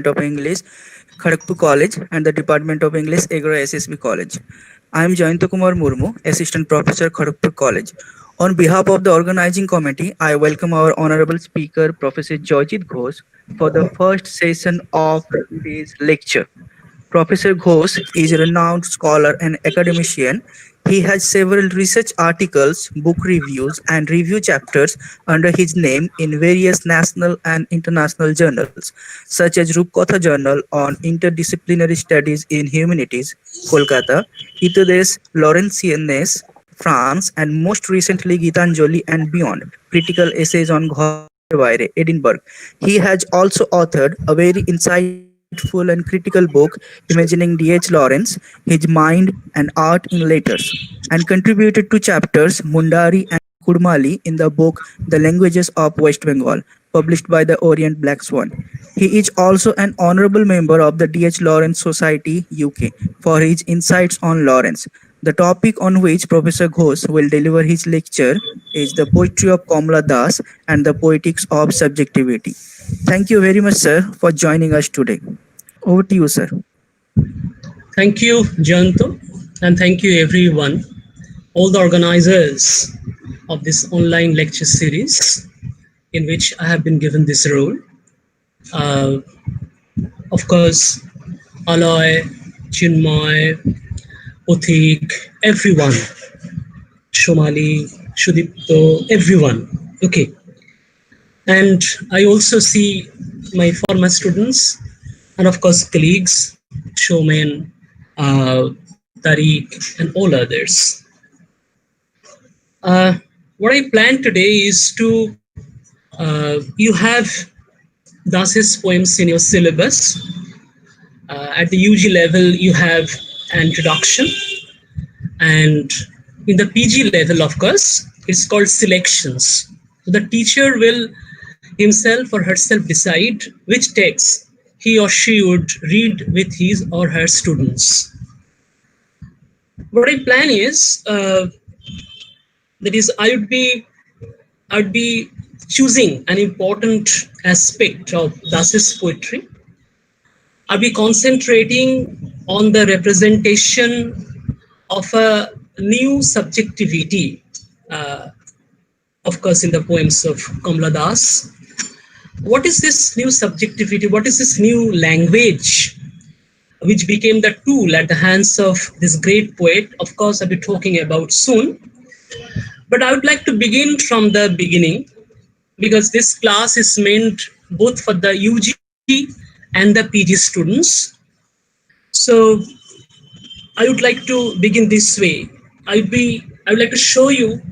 Department of English, Kharagpur College, and the Department of English, Egra SSB College. I am Jayanto Kumar Murmu, Assistant Professor, Kharagpur College. On behalf of the organizing committee, I welcome our honorable speaker, Professor Joyjit Ghosh, for the first session of today's lecture. Professor Ghosh is a renowned scholar and academician. He has several research articles, book reviews, and review chapters under his name in various national and international journals, such as Rupkotha Journal on Interdisciplinary Studies in Humanities, Kolkata, Itudes Laurentiennes, France, and most recently Gitanjali and Beyond, critical essays on Ghore Baire, Edinburgh. He has also authored a very insightful and critical book, Imagining D.H. Lawrence, His Mind and Art in Letters, and contributed to chapters Mundari and Kurmali in the book The Languages of West Bengal, published by the Orient Black Swan. He is also an honorable member of the D.H. Lawrence Society, UK, for his insights on Lawrence. The topic on which Professor Ghosh will deliver his lecture is the poetry of Kamala Das and the poetics of subjectivity. Thank you very much, sir, for joining us today. Over to you, sir. Thank you, Janto, and thank you everyone, all the organizers of this online lecture series in which I have been given this role. Uh, of course, Aloy, Chinmoy, Pothik, everyone, Shomali, Shudipto, everyone. Okay. And I also see my former students and of course colleagues, Showman, Tariq, and all others. What I plan today is to, you have Das's poems in your syllabus. At the UG level, you have an introduction, and in the PG level, of course, it's called selections. So the teacher will himself or herself decide which text he or she would read with his or her students. What I plan is that is I would be choosing an important aspect of Das's poetry. I'll be concentrating on the representation of a new subjectivity, uh, of course, in the poems of Kamala Das. What is this new subjectivity? What is this new language which became the tool at the hands of this great poet? Of course, I'll be talking about soon. But I would like to begin from the beginning because this class is meant both for the UG and the PG students. So I would like to begin this way. I would like to show you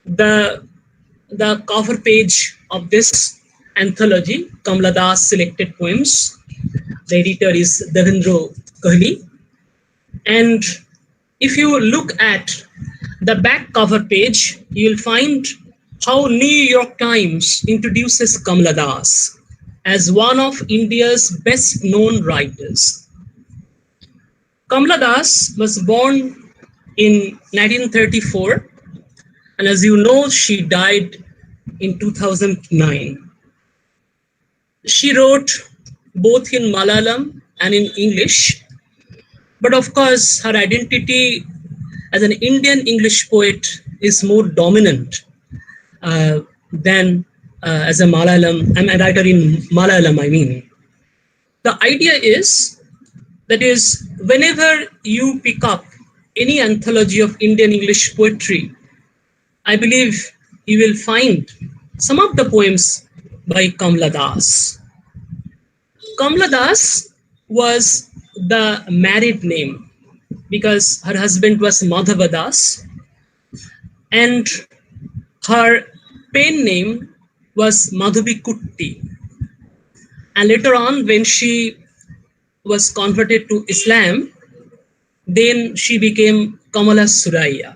the cover page of this anthology, Kamala Das Selected Poems. The editor is Devendra Kohli. And if you look at the back cover page, you'll find how New York Times introduces Kamala Das as one of India's best known writers. Kamala Das was born in 1934, and as you know, she died in 2009. She wrote both in Malayalam and in English, but of course, her identity as an Indian English poet is more dominant than as a Malayalam. I'm a writer in Malayalam, I mean. The idea is that is, whenever you pick up any anthology of Indian English poetry, I believe you will find some of the poems by Kamala Das. Kamala Das was the married name because her husband was Madhava Das, and her pen name was Madhavi Kutti. And later on, when she was converted to Islam, then she became Kamala Suraya.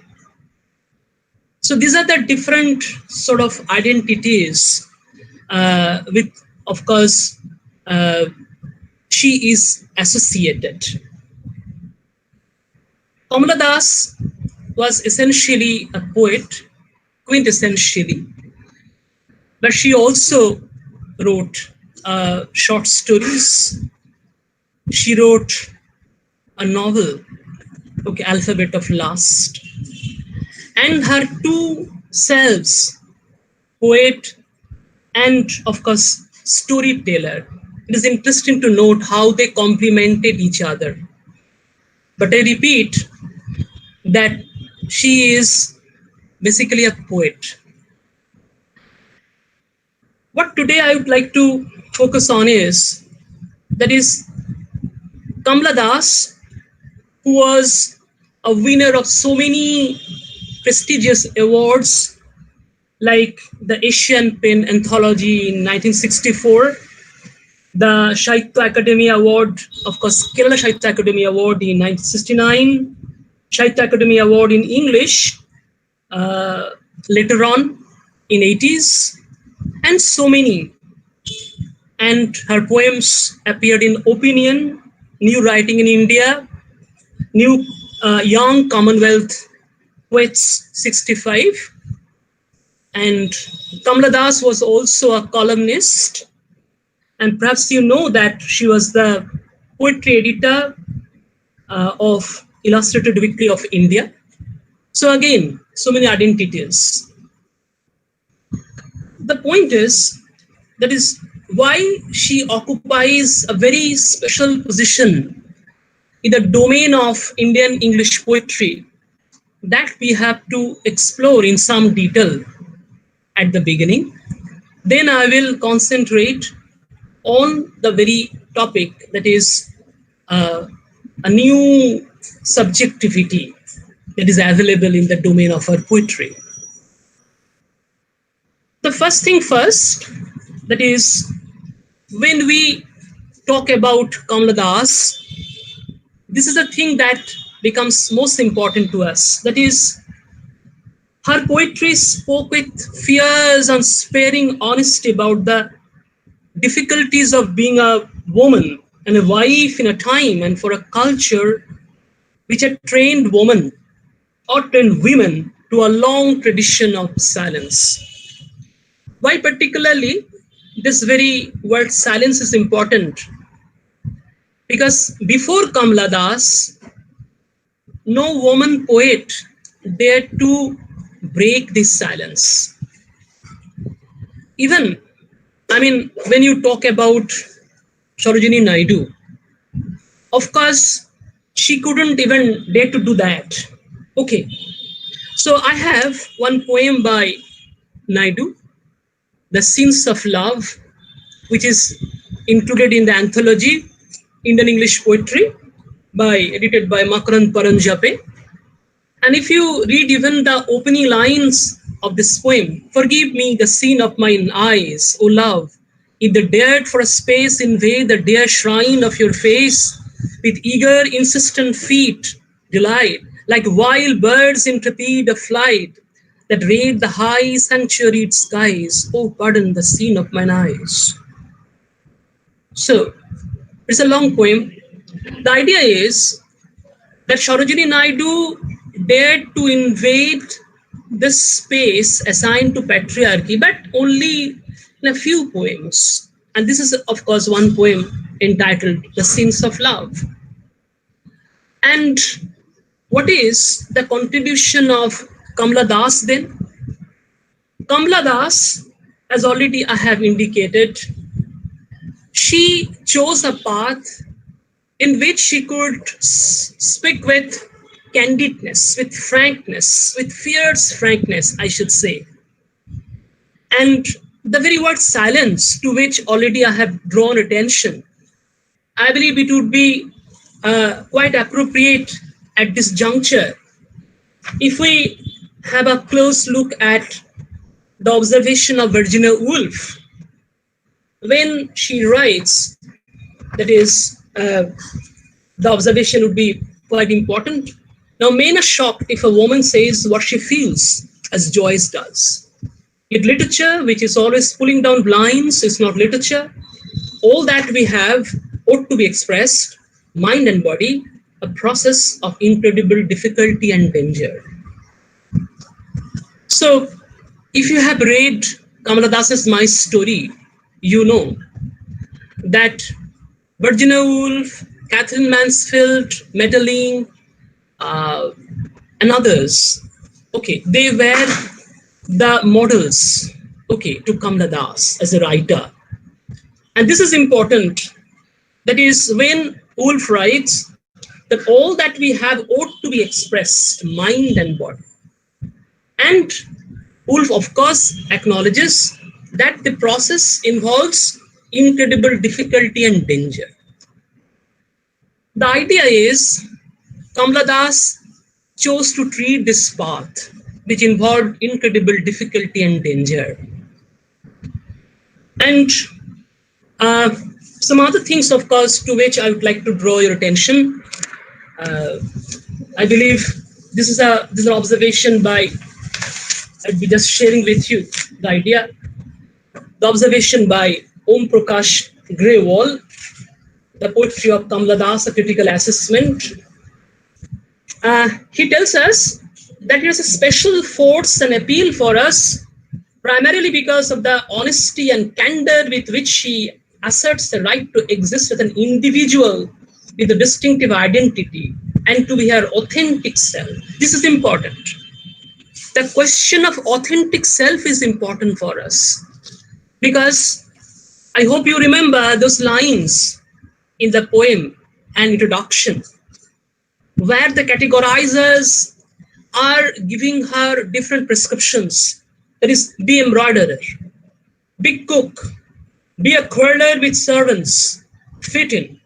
So these are the different sort of identities with, of course, she is associated. Kamala Das was essentially a poet, quintessentially, but she also wrote short stories. She wrote a novel, okay, Alphabet of Last, and her two selves, poet and of course storyteller. It is interesting to note how they complemented each other. But I repeat that she is basically a poet. What today I would like to focus on is that is Kamala Das, who was a winner of so many prestigious awards like the Asian Pen Anthology in 1964, the Sahitya Academy Award, of course, Kerala Sahitya Academy Award in 1969, Sahitya Academy Award in English uh, later on in 80s, and so many. And her poems appeared in Opinion, New Writing in India, New Young Commonwealth Poets 65, and Kamala Das was also a columnist, and perhaps you know that she was the poetry editor of Illustrated Weekly of India. So again, so many identities. The point is why she occupies a very special position in the domain of Indian English poetry that we have to explore in some detail at the beginning. Then I will concentrate on the very topic that is uh, a new subjectivity that is available in the domain of our poetry. The first thing first, that is when we talk about Kamala Das, this is the thing that becomes most important to us. That is, her poetry spoke with fierce, unsparing honesty about the difficulties of being a woman and a wife in a time and for a culture which had trained women or trained women to a long tradition of silence. Why particularly this very word silence is important? Because before Kamala Das, no woman poet dared to break this silence. Even, I mean, when you talk about Sarojini Naidu, of course, she couldn't even dare to do that. Okay, so I have one poem by Naidu, The Sins of Love, which is included in the anthology Indian English Poetry, edited by Makaran Paranjape. And if you read even the opening lines of this poem, forgive me the sin of mine eyes, O love, if they dared for a space invade the dear shrine of your face, with eager, insistent feet, delight, like wild birds in trepid of flight, that raid the high sanctuaried skies, oh pardon the sin of mine eyes. So, it's a long poem. The idea is that Sarojini Naidu dared to invade this space assigned to patriarchy, but only in a few poems. And this is, of course, one poem entitled The Sins of Love. And what is the contribution of Kamala Das then? Kamala Das, as already I have indicated, she chose a path in which she could speak with candidness, with frankness, with fierce frankness, I should say. And the very word silence, to which already I have drawn attention, I believe it would be quite appropriate at this juncture if we have a close look at the observation of Virginia Woolf when she writes, that is, the observation would be quite important. Now, men are shocked if a woman says what she feels, as Joyce does. Yet literature, which is always pulling down blinds, is not literature. All that we have ought to be expressed, mind and body, a process of incredible difficulty and danger. So, if you have read Kamala Das's My Story, you know that Virginia Woolf, Catherine Mansfield, Madeline, uh, and others, okay, they were the models, okay, to Kamala Das as a writer. And this is important. That is, when Woolf writes that all that we have ought to be expressed, mind and body. And Woolf, of course, acknowledges that the process involves incredible difficulty and danger. The idea is Kamala Das chose to treat this path, which involved incredible difficulty and danger. And uh, some other things, of course, to which I would like to draw your attention. Uh, I believe this is an observation by, I'd be just sharing with you the idea, the observation by Om Prakash Grewal, the poetry of Kamala Das, a critical assessment. He tells us that it has a special force and appeal for us, primarily because of the honesty and candor with which she asserts the right to exist as an individual with a distinctive identity and to be her authentic self. This is important. The question of authentic self is important for us because I hope you remember those lines in the poem and introduction where the categorizers are giving her different prescriptions. That is, be embroiderer, be cook, be a quarreler with servants, fit in,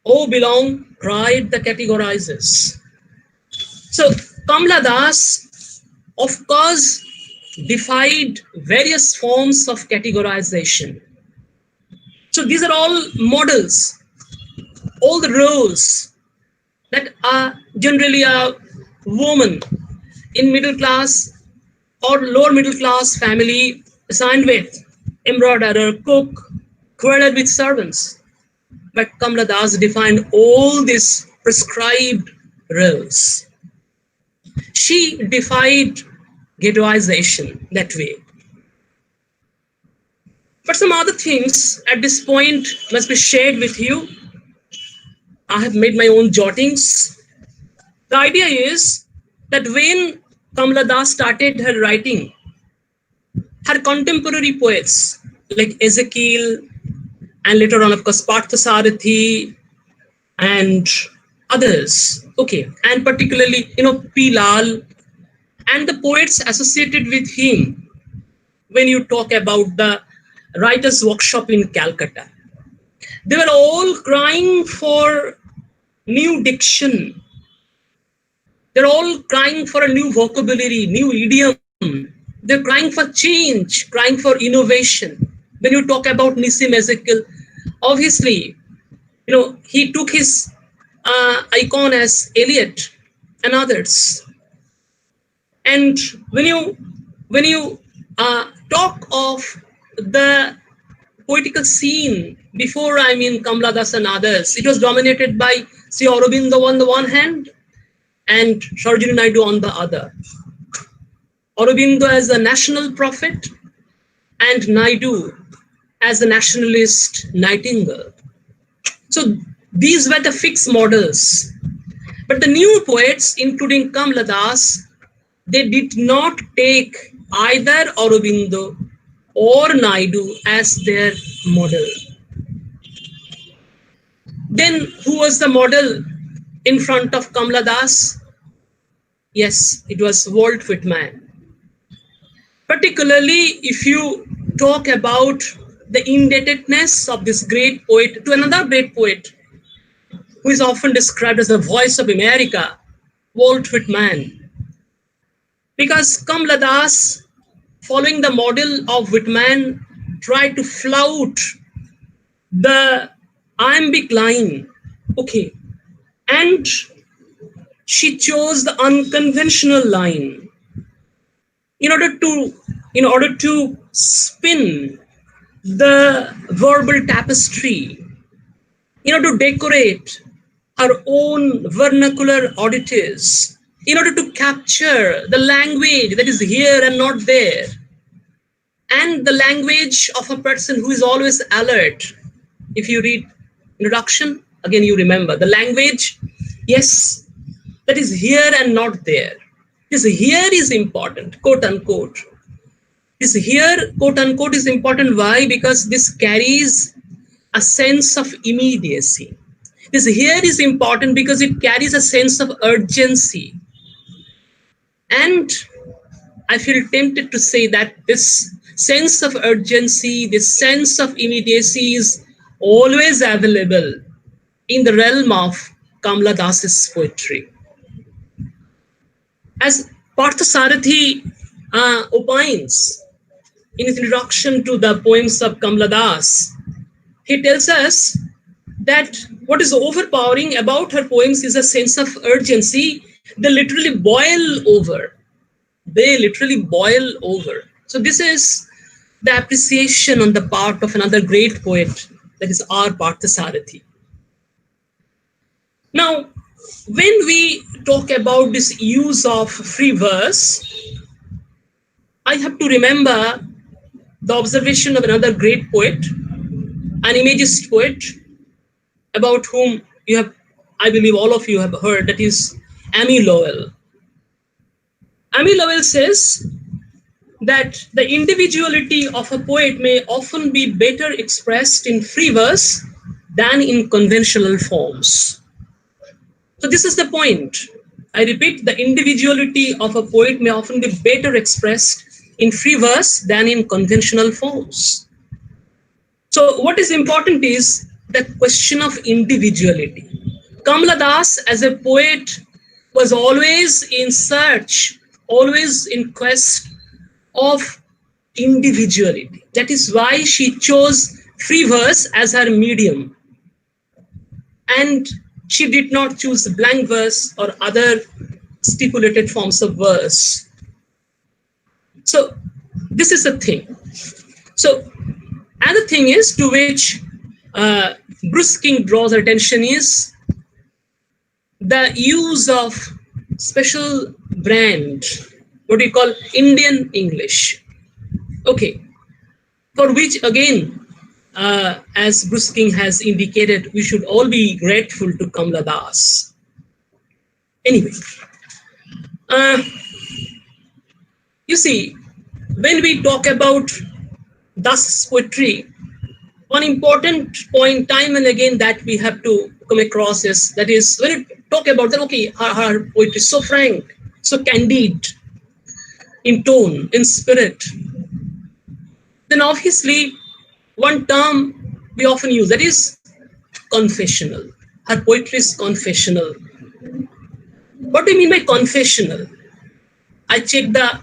oh belong, cried the categorizers. So Kamala Das, of course, defied various forms of categorization. So these are all models, all the roles that are generally a woman in middle class or lower middle class family assigned with embroiderer, cook, quarrel with servants. But Kamala Das defined all these prescribed roles. She defied ghettoization that way. But some other things at this point must be shared with you. I have made my own jottings. The idea is that when Kamala Das started her writing, her contemporary poets like Ezekiel and later on, of course, Parthasarathi and others, okay, and particularly, P. Lal and the poets associated with him when you talk about the writers' workshop in Calcutta. They were all crying for new diction. They're all crying for a new vocabulary, new idiom. They're crying for change, crying for innovation. When you talk about Nissim Ezekiel, obviously, he took his icon as Eliot and others. And when you talk of the poetical scene before, Kamala Das and others, it was dominated by Sri Aurobindo on the one hand and Sarojini Naidu on the other. Aurobindo as a national prophet and Naidu as a nationalist nightingale. So these were the fixed models. But the new poets, including Kamala Das, they did not take either Aurobindo or Naidu as their model. Then who was the model in front of Kamala Das? Yes, it was Walt Whitman. Particularly if you talk about the indebtedness of this great poet to another great poet who is often described as the voice of America, Walt Whitman. Because Kamala Das, following the model of Whitman, tried to flout the iambic line, okay, and she chose the unconventional line in order to spin the verbal tapestry, in order to decorate her own vernacular oddities, in order to capture the language that is here and not there, and the language of a person who is always alert, If you read introduction, again you remember the language. Yes, that is here and not there. This here is important, quote unquote. This here, quote unquote, is important. Why? Because this carries a sense of immediacy. This here is important because it carries a sense of urgency. And I feel tempted to say that this sense of urgency, this sense of immediacy is always available in the realm of Kamala Das's poetry. As Parthasarathi opines in his introduction to the poems of Kamala Das, he tells us that what is overpowering about her poems is a sense of urgency. They literally boil over. They literally boil over. So this is the appreciation on the part of another great poet, that is R. Parthasarathi. Now, when we talk about this use of free verse, I have to remember the observation of another great poet, an imagist poet, about whom you have, I believe all of you have heard, that is Amy Lowell. Amy Lowell says that the individuality of a poet may often be better expressed in free verse than in conventional forms. So this is the point. I repeat, the individuality of a poet may often be better expressed in free verse than in conventional forms. So what is important is the question of individuality. Kamala Das as a poet was always in search, always in quest of individuality. That is why she chose free verse as her medium. And she did not choose blank verse or other stipulated forms of verse. So this is the thing. So another thing is to which Bruce King draws attention is the use of special brand, what we call Indian English. Okay, for which again, as Bruce King has indicated, we should all be grateful to Kamala Das. Anyway, you see, when we talk about Das poetry, one important point time and again that we have to come across is, that is, when you talk about that, okay, her poetry is so frank, so candid in tone, in spirit, then obviously one term we often use, that is confessional. Her poetry is confessional. What do you mean by confessional? I checked the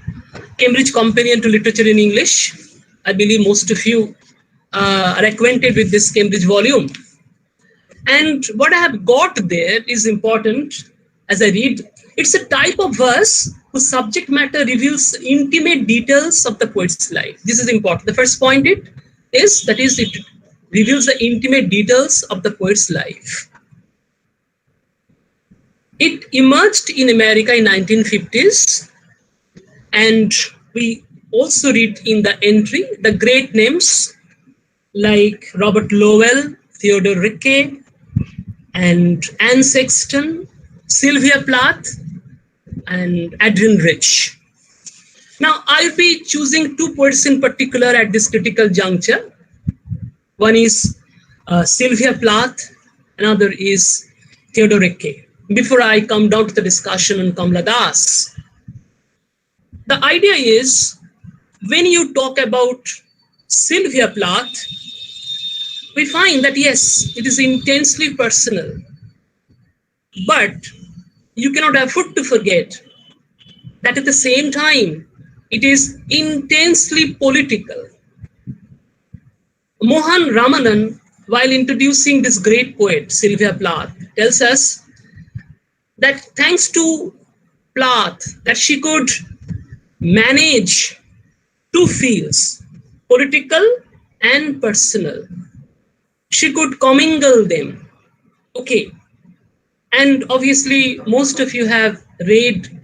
Cambridge Companion to Literature in English. I believe most of you are acquainted with this Cambridge volume. And what I have got there is important as I read. It's a type of verse whose subject matter reveals intimate details of the poet's life. This is important. The first point it reveals the intimate details of the poet's life. It emerged in America in 1950s, and we also read in the entry the great names like Robert Lowell, Theodore Riquet, and Anne Sexton, Sylvia Plath, and Adrian Rich. Now, I'll be choosing two poets in particular at this critical juncture. One is Sylvia Plath, another is Theodore Riquet. Before I come down to the discussion on Kamala Das, the idea is, when you talk about Sylvia Plath, we find that yes, it is intensely personal, but you cannot afford to forget that at the same time, it is intensely political. Mohan Ramanan, while introducing this great poet, Sylvia Plath, tells us that thanks to Plath, that she could manage two fields, political and personal. She could commingle them. Okay. And obviously, most of you have read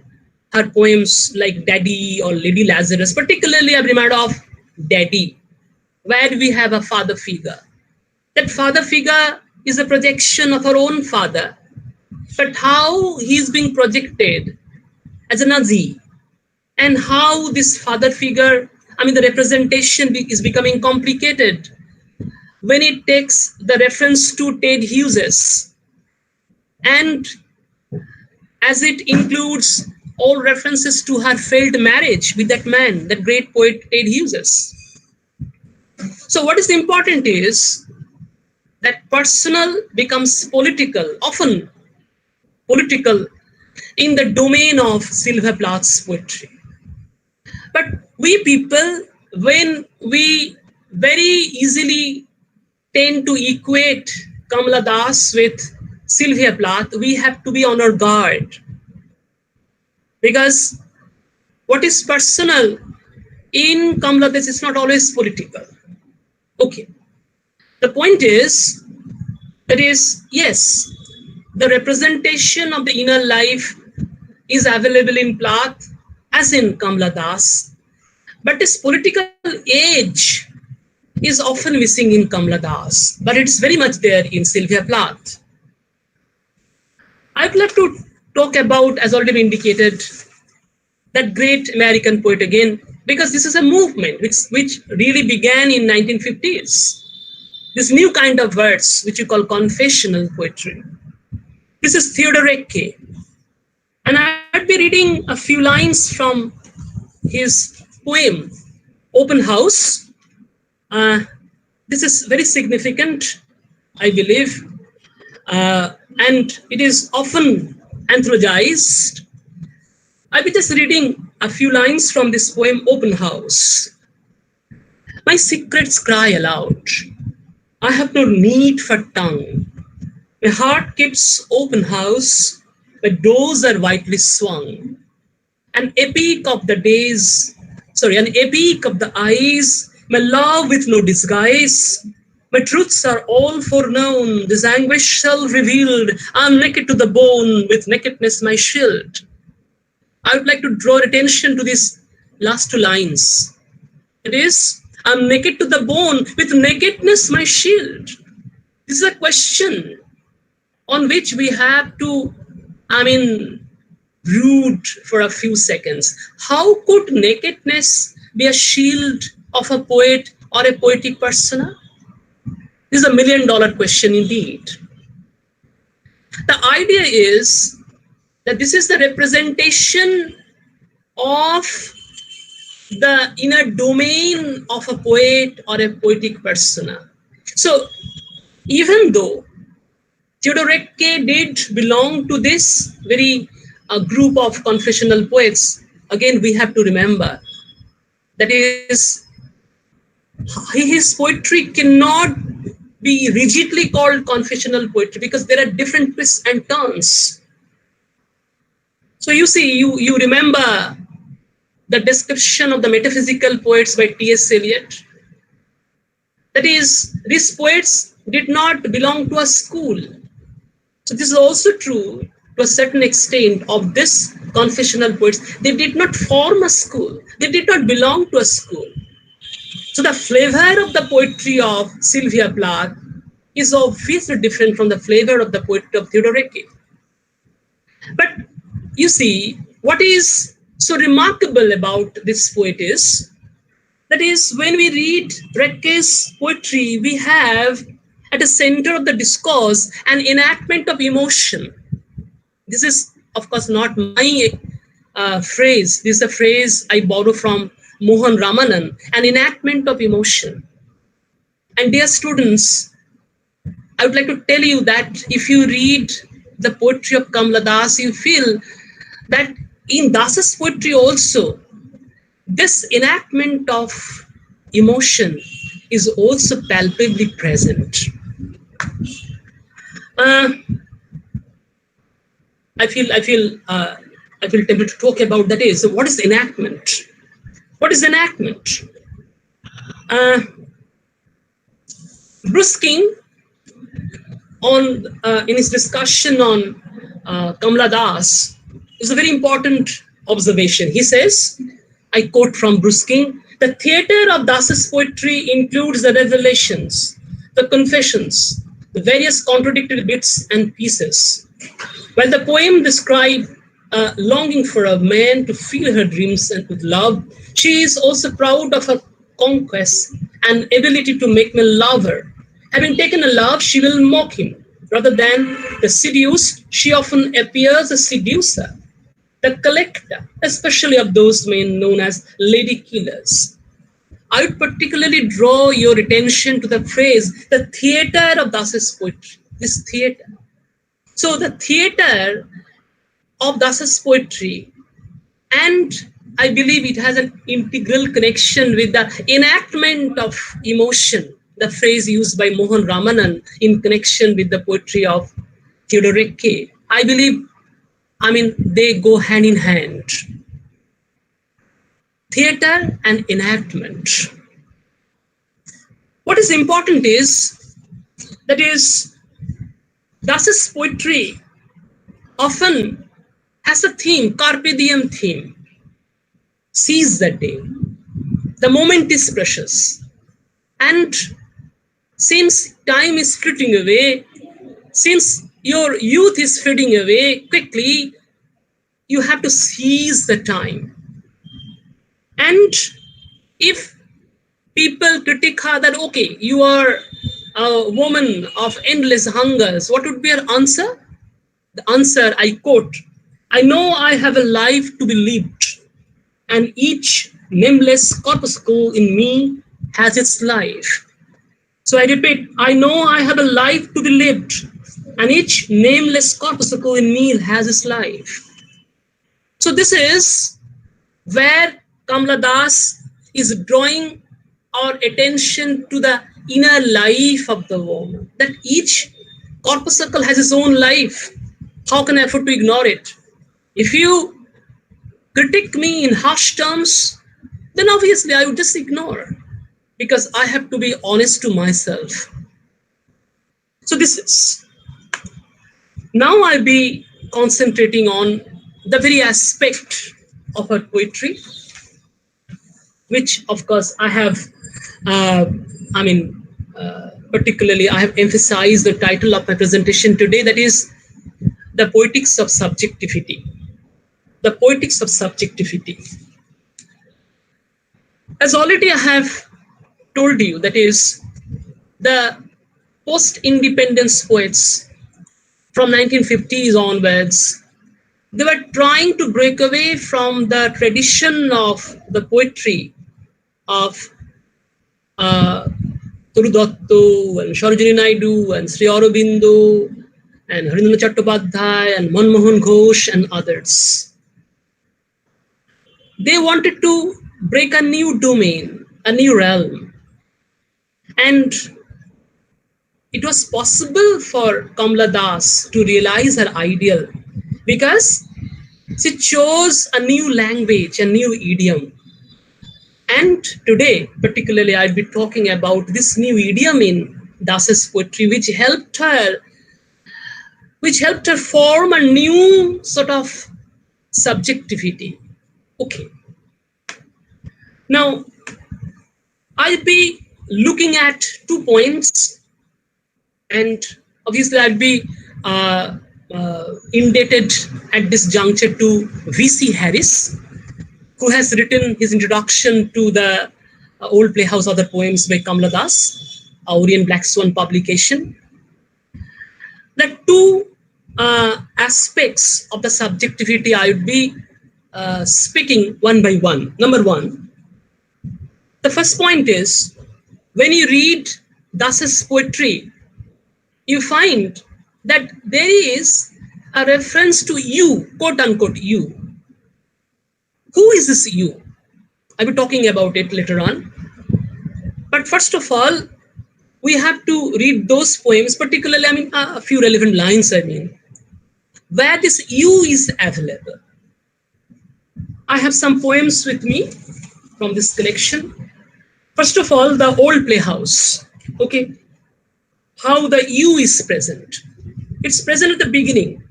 her poems like Daddy or Lady Lazarus, particularly I'm reminded of Daddy, where we have a father figure. That father figure is a projection of our own father, but how he is being projected as a Nazi, and how this father figure, I mean, the representation is becoming complicated when it takes the reference to Ted Hughes, and as it includes all references to her failed marriage with that man, that great poet Ted Hughes. So, what is important is that personal becomes political, often political, in the domain of Sylvia Plath's poetry. But we people, when we very easily tend to equate Kamala Das with Sylvia Plath, we have to be on our guard. Because what is personal in Kamala Das is not always political. Okay. The point is, that is, yes, the representation of the inner life is available in Plath as in Kamala Das, but this political edge is often missing in Kamala Das, but it's very much there in Sylvia Plath. I'd like to talk about, as already indicated, that great American poet again, because this is a movement which really began in 1950s. This new kind of verse, which you call confessional poetry. This is Theodore Recke. And I'd be reading a few lines from his poem, Open House. This is very significant, I believe, and it is often anthologized. I'll be just reading a few lines from this poem, Open House. My secrets cry aloud. I have no need for tongue. My heart keeps open house, my doors are widely swung. An epic of the days, an epic of the eyes, my love with no disguise. My truths are all foreknown, this anguish self-revealed. I'm naked to the bone, with nakedness my shield. I would like to draw attention to these last two lines. It is, I'm naked to the bone, with nakedness my shield. This is a question on which we have to, brood for a few seconds. How could nakedness be a shield of a poet or a poetic persona? This is a $1 million question indeed. The idea is that this is the representation of the inner domain of a poet or a poetic persona. So even though Theodore Recke did belong to this very group of confessional poets, again we have to remember that is his poetry cannot be rigidly called confessional poetry because there are different twists and turns. So you see, you remember the description of the metaphysical poets by T.S. Eliot. That is, these poets did not belong to a school. So this is also true to a certain extent of this confessional poets. They did not form a school. They did not belong to a school. So the flavor of the poetry of Sylvia Plath is obviously different from the flavor of the poetry of Theodore Recke. But you see, what is so remarkable about this poet is, that is, when we read Recke's poetry, we have at the center of the discourse an enactment of emotion. This is, of course, not my phrase. This is a phrase I borrow from Mohan Ramanan, an enactment of emotion. And dear students, I would like to tell you that if you read the poetry of Kamala Das, you feel that in Das's poetry also, this enactment of emotion is also palpably present. I feel tempted to talk about that is, so what is enactment? What is enactment? Bruce King, in his discussion on Kamala Das, is a very important observation. He says, I quote from Bruce King, the theater of Das's poetry includes the revelations, the confessions, the various contradictory bits and pieces. While the poem describes a longing for a man to fill her dreams and with love, she is also proud of her conquest and ability to make men love her. Having taken a love, she will mock him. Rather than the seduced, she often appears a seducer, the collector, especially of those men known as lady killers. I would particularly draw your attention to the phrase, the theater of Das's poetry. This theater. So the theater of Das's poetry, and I believe it has an integral connection with the enactment of emotion, the phrase used by Mohan Ramanan in connection with the poetry of Theodore Recke. I mean, they go hand in hand. Theater and enactment. What is important is that is Das's poetry often has a theme, carpe diem theme. Seize the day. The moment is precious. And since time is fleeting away, since your youth is fading away quickly, you have to seize the time. And if people critique her that, okay, you are a woman of endless hungers, what would be her answer? The answer, I quote, I know I have a life to be lived, and each nameless corpuscle in me has its life. So I repeat, I know I have a life to be lived, and each nameless corpuscle in me has its life. So this is where Kamala Das is drawing our attention to the inner life of the woman, that each corpuscle has its own life. How can I afford to ignore it? If you critique me in harsh terms, then obviously I would just ignore, because I have to be honest to myself. So this is. Now I'll be concentrating on the very aspect of her poetry, which of course I have, particularly I have emphasized the title of my presentation today, that is the Poetics of Subjectivity. The Poetics of Subjectivity. As already I have told you, that is the post-independence poets from 1950s onwards, they were trying to break away from the tradition of the poetry of Turudatto and Sarojini Naidu and Sri Aurobindo and Harindranath Chattopadhyay and Manmohan Ghosh and others. They wanted to break a new domain, a new realm. And it was possible for Kamala Das to realize her ideal because she chose a new language, a new idiom. And today, particularly, I'll be talking about this new idiom in Das's poetry, which helped her form a new sort of subjectivity. Okay. Now, I'll be looking at 2 points, and obviously I'll be indebted at this juncture to V.C. Harris, who has written his introduction to the Old Playhouse Other Poems by Kamala Das, Orient Black Swan publication. The 2 aspects of the subjectivity I would be speaking one by one. Number 1, the first point is, when you read Das's poetry, you find that there is a reference to you, quote unquote you. Who is this you? I'll be talking about it later on. But first of all, we have to read those poems, particularly, a few relevant lines, where this you is available. I have some poems with me from this collection. First of all, the Old Playhouse. Okay, how the you is present. It's present at the beginning.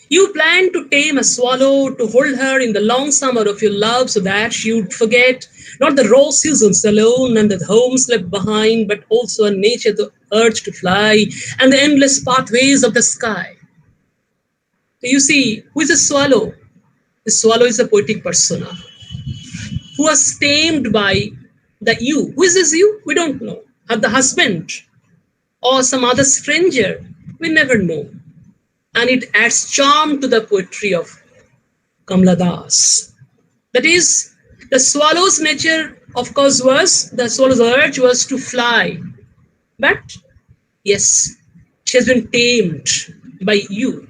You plan to tame a swallow, to hold her in the long summer of your love so that she would forget not the raw seasons alone and the homes left behind, but also a nature urge to fly, and the endless pathways of the sky. So you see, who is a swallow? The swallow is a poetic persona who was tamed by the you. Who is this you? We don't know. Or the husband or some other stranger. We never know. And it adds charm to the poetry of Kamala Das. That is, the swallow's nature, of course, the swallow's urge was to fly. But yes, she has been tamed by you.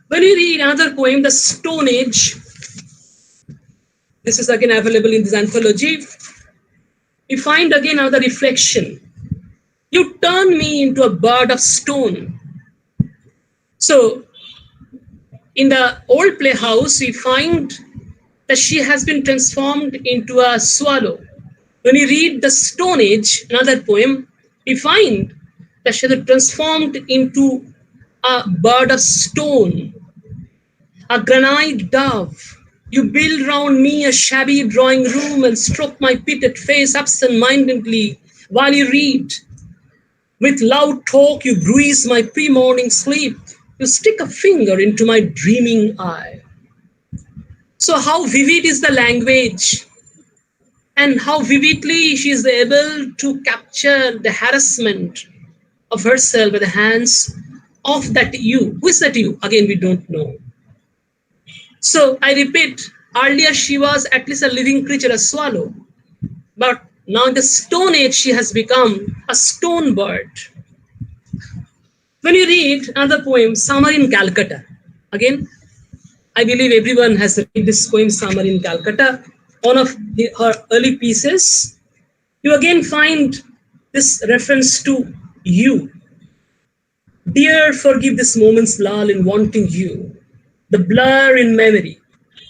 When you read another poem, The Stone Age, this is again available in this anthology, you find again another reflection. You turn me into a bird of stone. So, in the old playhouse, we find that she has been transformed into a swallow. When you read The Stone Age, another poem, we find that she has been transformed into a bird of stone, a granite dove. You build round me a shabby drawing room and stroke my pitted face absent-mindedly while you read. With loud talk, you bruise my pre-morning sleep. You stick a finger into my dreaming eye. So how vivid is the language, and how vividly she is able to capture the harassment of herself at the hands of that you. Who is that you? Again, we don't know. So I repeat, earlier she was at least a living creature, a swallow. But now in the Stone Age, she has become a stone bird. When you read another poem, Summer in Calcutta, again, I believe everyone has read this poem, Summer in Calcutta, one of her early pieces. You again find this reference to you. Dear, forgive this moment's lull in wanting you, the blur in memory.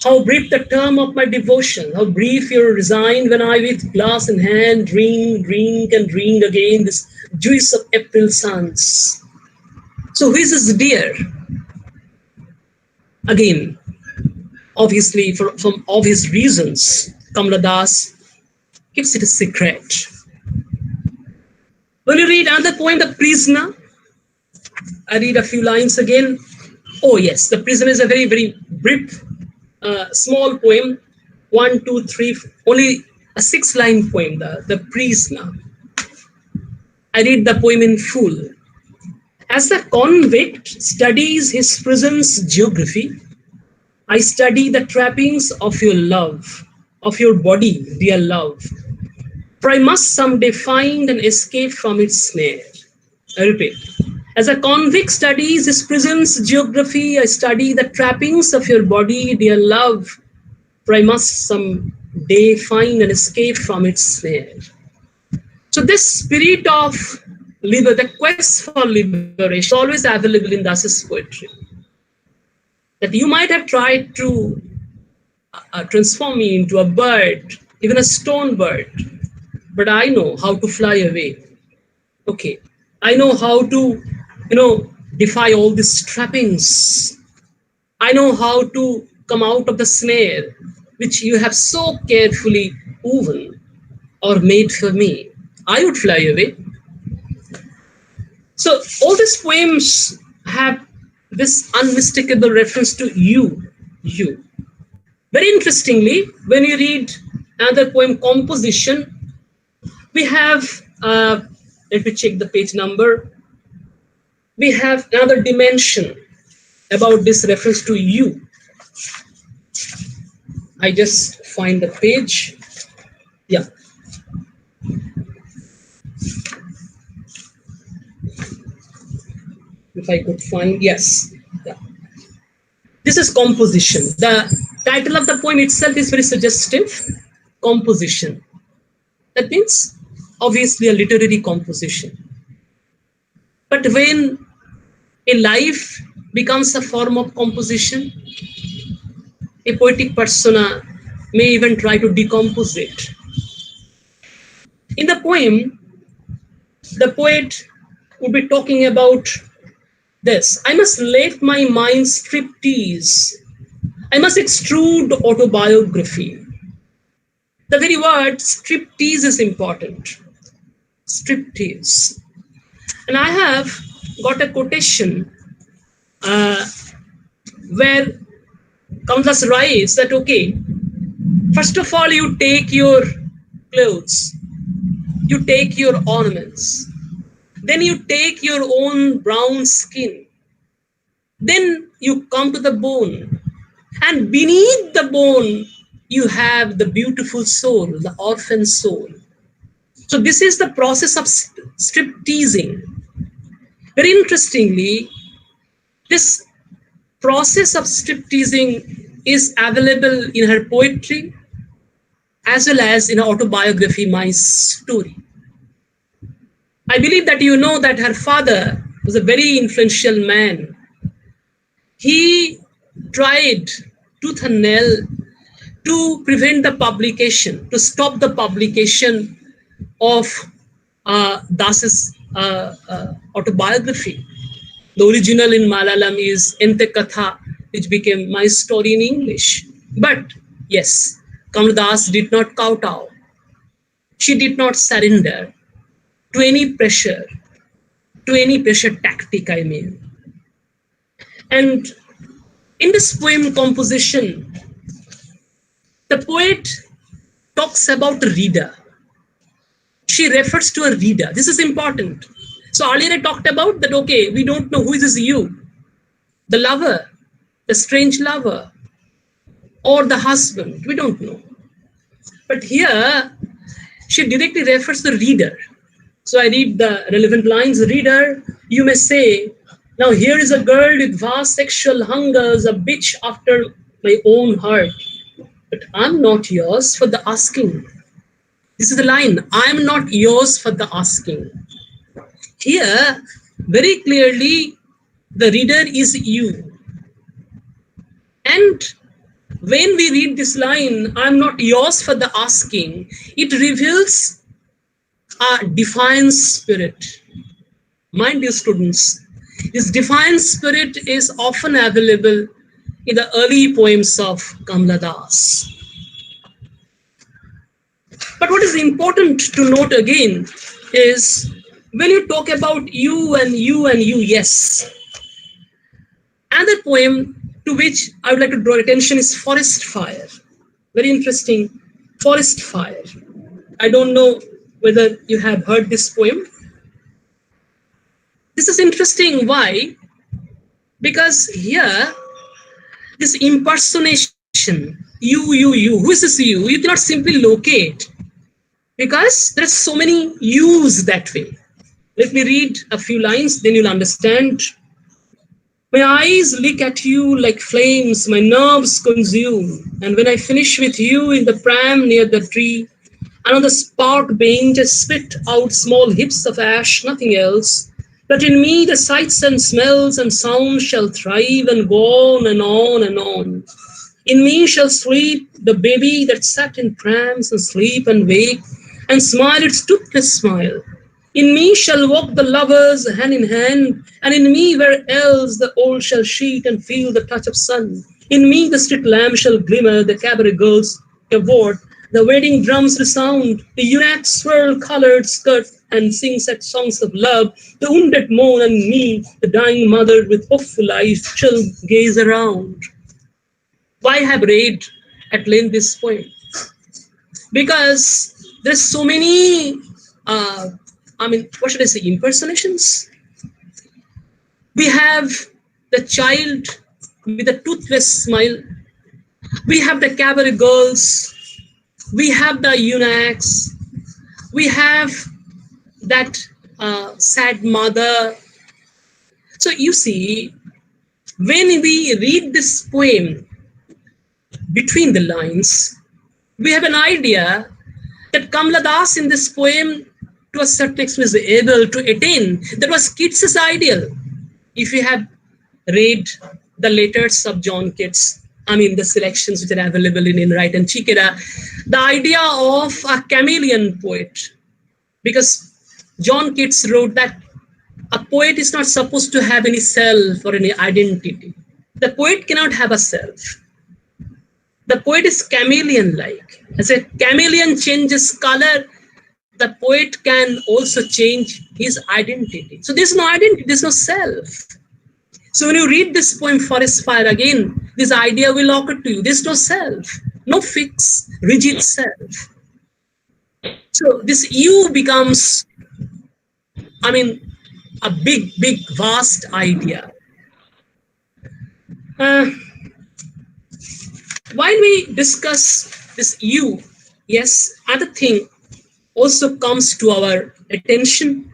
How brief the term of my devotion, how brief you're resigned when I with glass in hand drink and drink again this juice of April suns. So who is this dear? Again, obviously from obvious reasons, Kamala Das keeps it a secret. When you read another poem, The Prisoner, I read a few lines again. Oh yes, The Prisoner is a very, very brief, small poem. 1, 2, 3, only a 6-line poem, the Prisoner. I read the poem in full. As the convict studies his prison's geography, I study the trappings of your love, of your body, dear love. For I must someday find and escape from its snare. I repeat. As a convict studies his prison's geography, I study the trappings of your body, dear love. For I must someday find and escape from its snare. So this spirit of the quest for liberation is always available in Das's poetry. That you might have tried to transform me into a bird, even a stone bird, but I know how to fly away. Okay, I know how to, defy all these trappings. I know how to come out of the snare which you have so carefully woven or made for me. I would fly away. So all these poems have this unmistakable reference to you. Very interestingly, when you read another poem, Composition, we have, let me check the page number, we have another dimension about this reference to you. I just find the page. Yeah. If I could find, yes. Yeah. This is Composition. The title of the poem itself is very suggestive. Composition. That means obviously a literary composition. But when a life becomes a form of composition, a poetic persona may even try to decompose it. In the poem, the poet would be talking about this. I must let my mind striptease. I must extrude autobiography. The very word striptease is important. Striptease. And I have got a quotation uh, where Kamdas writes that, okay, first of all, you take your clothes, you take your ornaments, then you take your own brown skin, then you come to the bone, and beneath the bone, you have the beautiful soul, the orphan soul. So, this is the process of strip teasing. Very interestingly, this process of strip teasing is available in her poetry as well as in her autobiography, My Story. I believe that you know that her father was a very influential man. He tried tooth and nail to prevent the publication, to stop the publication of Das's autobiography. The original in Malayalam is Ente Katha, which became My Story in English. But yes, Kamala Das did not kowtow. She did not surrender to any pressure tactic, I mean. And in this poem composition, the poet talks about a reader. She refers to a reader. This is important. So earlier I talked about that, okay, we don't know who is this you, the lover, the strange lover, or the husband. We don't know. But here, she directly refers to the reader. So I read the relevant lines. Reader, you may say, now here is a girl with vast sexual hungers, a bitch after my own heart. But I'm not yours for the asking. This is the line. I'm not yours for the asking. Here, very clearly, the reader is you. And when we read this line, I'm not yours for the asking, it reveals a defiant spirit. Mind you, students, this defiant spirit is often available in the early poems of Kamala Das. But what is important to note again is when you talk about you and you and you, yes. Another poem to which I would like to draw attention is Forest Fire. Very interesting. Forest Fire. I don't know whether you have heard this poem. This is interesting. Why? Because here, this impersonation, you, who is this you cannot simply locate because there are so many yous that way. Let me read a few lines, then you'll understand. My eyes lick at you like flames, my nerves consume. And when I finish with you in the pram near the tree, and on the spark bench I spit out small hips of ash, nothing else. But in me the sights and smells and sounds shall thrive and go on and on and on. In me shall sleep the baby that sat in prams and sleep and wake and smile its toothless smile. In me shall walk the lovers hand in hand, and in me where else the old shall sheet and feel the touch of sun. In me the street lamp shall glimmer, the cabaret girls cavort, the wedding drums resound, the eunuch swirl colored skirt and sing sad songs of love, the wounded moan, and me, the dying mother with hopeful eyes, shall gaze around. Why have read at length this poem? Because there's so many what should I say, impersonations. We have the child with a toothless smile, we have the cabaret girls, we have the eunuchs, we have that sad mother. So you see, when we read this poem between the lines, we have an idea that Kamala Das in this poem to a certain extent is able to attain. That was Keats's ideal. If you have read the letters of John Keats, I mean the selections which are available in Wright and Chiquera, the idea of a chameleon poet, because John Keats wrote that a poet is not supposed to have any self or any identity. The poet cannot have a self. The poet is chameleon-like. As a chameleon changes color, the the poet can also change his identity. So there's no identity, there's no self. So when you read this poem, Forest Fire, again, this idea will occur to you. There's no self, no fixed, rigid self. So this you becomes, I mean, a big, vast idea. Uh, while we discuss this you, yes, other thing also comes to our attention.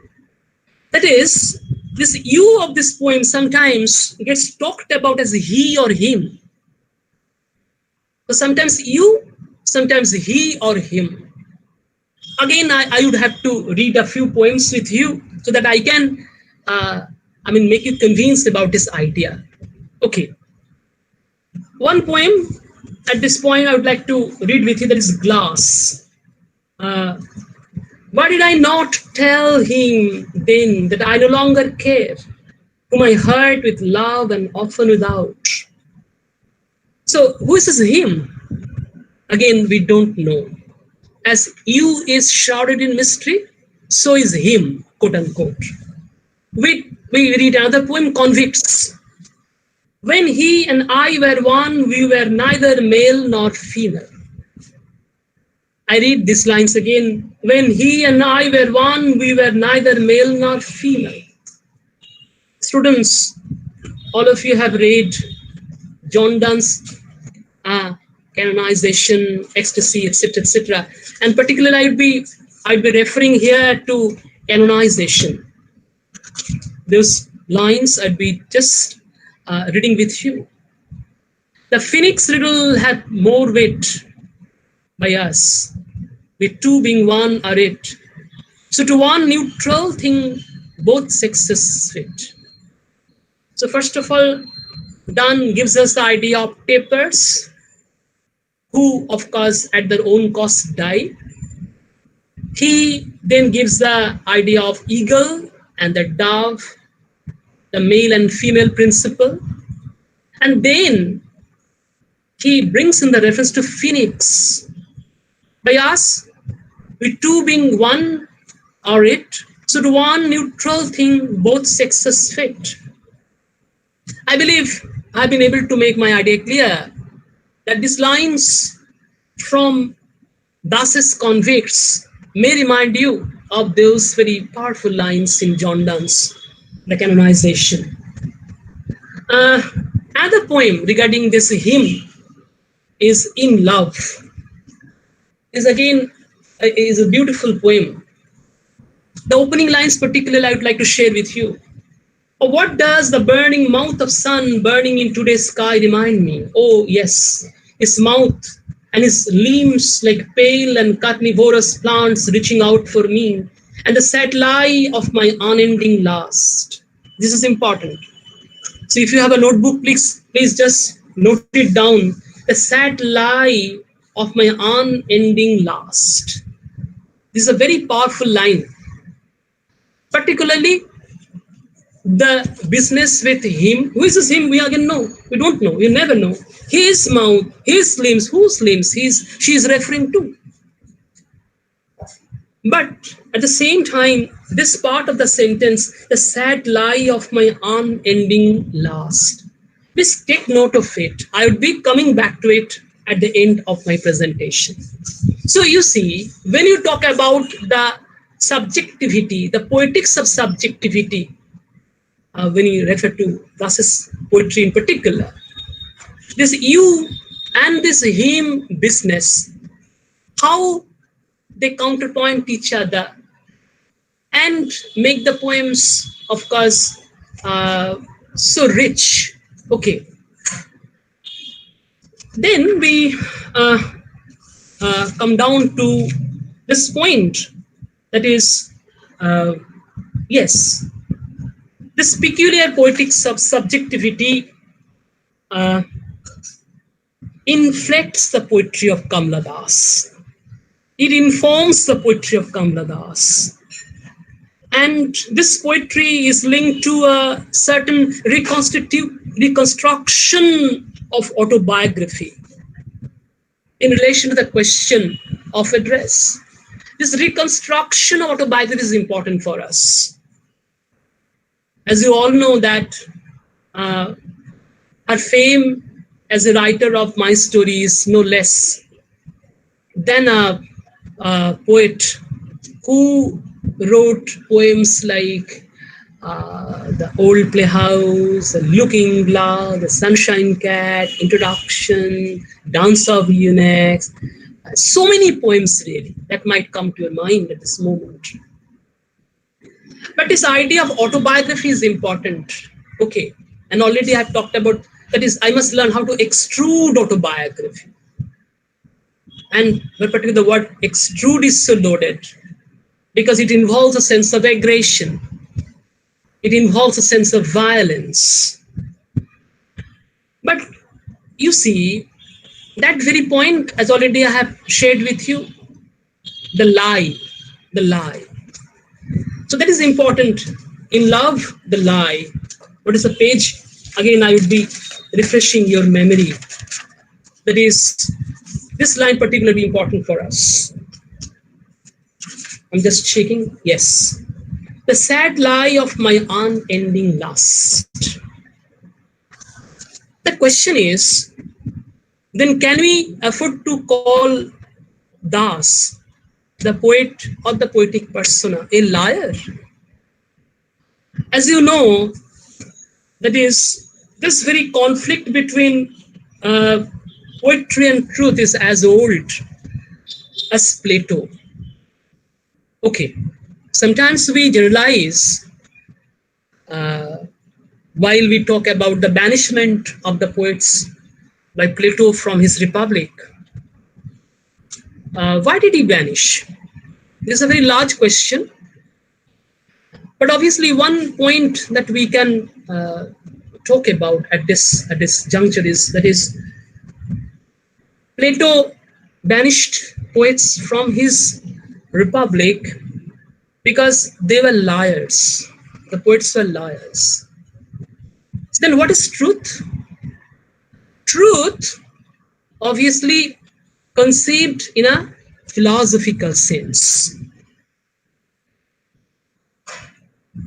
That is, this you of this poem sometimes gets talked about as he or him. So sometimes you, sometimes he or him. Again, I would have to read a few poems with you so that I can, make you convinced about this idea. Okay, one poem at this point I would like to read with you, that is Glass. Uh, why did I not tell him then that I no longer care, whom I hurt with love and often without? So, who is this him? Again, we don't know. As you is shrouded in mystery, so is him, quote unquote. We read another poem, Convicts. When he and I were one, we were neither male nor female. I read these lines again. When he and I were one, we were neither male nor female. Students, all of you have read John Donne's canonization, ecstasy, etc., etc. And particularly, I'd be referring here to canonization. Those lines I'd be just reading with you. The phoenix riddle had more weight by us, with two being one are it. So to one neutral thing, both sexes fit. So first of all, Donne gives us the idea of tapers, who of course at their own cost die. He then gives the idea of eagle and the dove, the male and female principle. And then he brings in the reference to phoenix. By us, with two being one or it, so to one neutral thing, both sexes fit. I believe I've been able to make my idea clear that these lines from Das's Convicts may remind you of those very powerful lines in John Donne's The Canonization. Another poem regarding this hymn is In Love. Is a beautiful poem. The opening lines particularly I would like to share with you. Oh, what does the burning mouth of sun burning in today's sky remind me? Oh, yes, his mouth and his limbs like pale and carnivorous plants reaching out for me, and the sad lie of my unending lust. This is important. So if you have a notebook, please just note it down. The sad lie of my unending lust. This is a very powerful line. Particularly the business with him. Who is this him? We again know. We don't know. We never know. His mouth, his limbs, whose limbs she is referring to. But at the same time, this part of the sentence, the sad lie of my unending lust. Please take note of it. I would be coming back to it at the end of my presentation. So you see, when you talk about the subjectivity, the poetics of subjectivity, when you refer to Das's poetry in particular, this you and this him business, how they counterpoint each other and make the poems, of course, so rich. Okay. Then we come down to this point, that is, yes, this peculiar poetics of subjectivity inflects the poetry of Kamala Das. It informs the poetry of Kamala Das. And this poetry is linked to a certain reconstruction of autobiography in relation to the question of address. This reconstruction of autobiography is important for us. As you all know that uh, her fame as a writer of my stories no less than a poet who wrote poems like The Old Playhouse, The Looking Glass, The Sunshine Cat, Introduction, Dance of Eunuchs. So many poems really that might come to your mind at this moment. But this idea of autobiography is important. Okay. And already I've talked about that is I must learn how to extrude autobiography. And particularly the word extrude is so loaded because it involves a sense of aggression. It involves a sense of violence. But you see, that very point, as already I have shared with you, the lie, the lie. So that is important. In love, the lie. What is the page? Again, I would be refreshing your memory. That is, this line particularly important for us. I'm just checking. Yes. The sad lie of my unending lust. The question is, then can we afford to call Das, the poet or the poetic persona, a liar? As you know, that is, this very conflict between poetry and truth is as old as Plato. Okay, sometimes we generalize while we talk about the banishment of the poets by Plato from his Republic. Why did he vanish? This is a very large question. But obviously, one point that we can talk about at this juncture is that is Plato banished poets from his republic because they were liars. The poets were liars. So then, what is truth? Truth, obviously, conceived in a philosophical sense.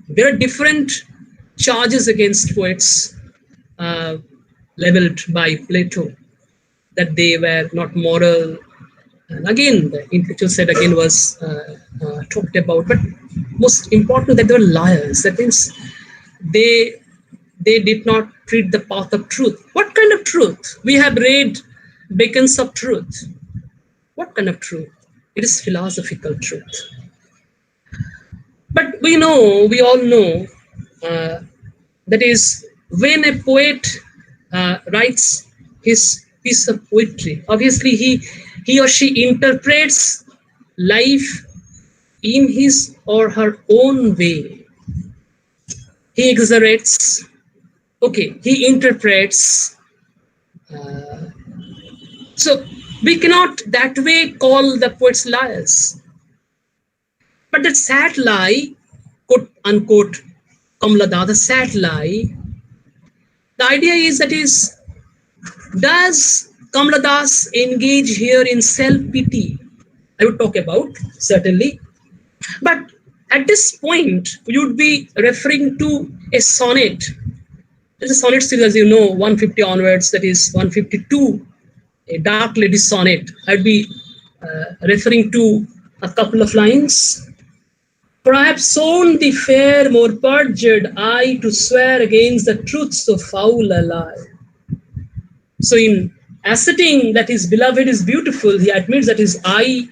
There are different charges against poets leveled by Plato that they were not moral. And again, the intellectual side again was talked about. But most important that they were liars. That means they did not treat the path of truth. What kind of truth? We have read Bacon's of Truth. What kind of truth? It is philosophical truth. But we all know that is when a poet writes his piece of poetry, obviously he or she interprets life in his or her own way. He exaggerates, okay, he interprets. So we cannot that way call the poets liars. But that sad lie, quote unquote, Kamala, the sad lie, the idea is that is, does Kamala Das engage here in self-pity? I would talk about, certainly. But at this point, you would be referring to a sonnet. There's a sonnet series, as you know, 150 onwards, that is 152, a dark lady sonnet. I'd be referring to a couple of lines. For I have sown the fair more perjured eye to swear against the truth so foul a lie. So in asserting that his beloved is beautiful, he admits that his eye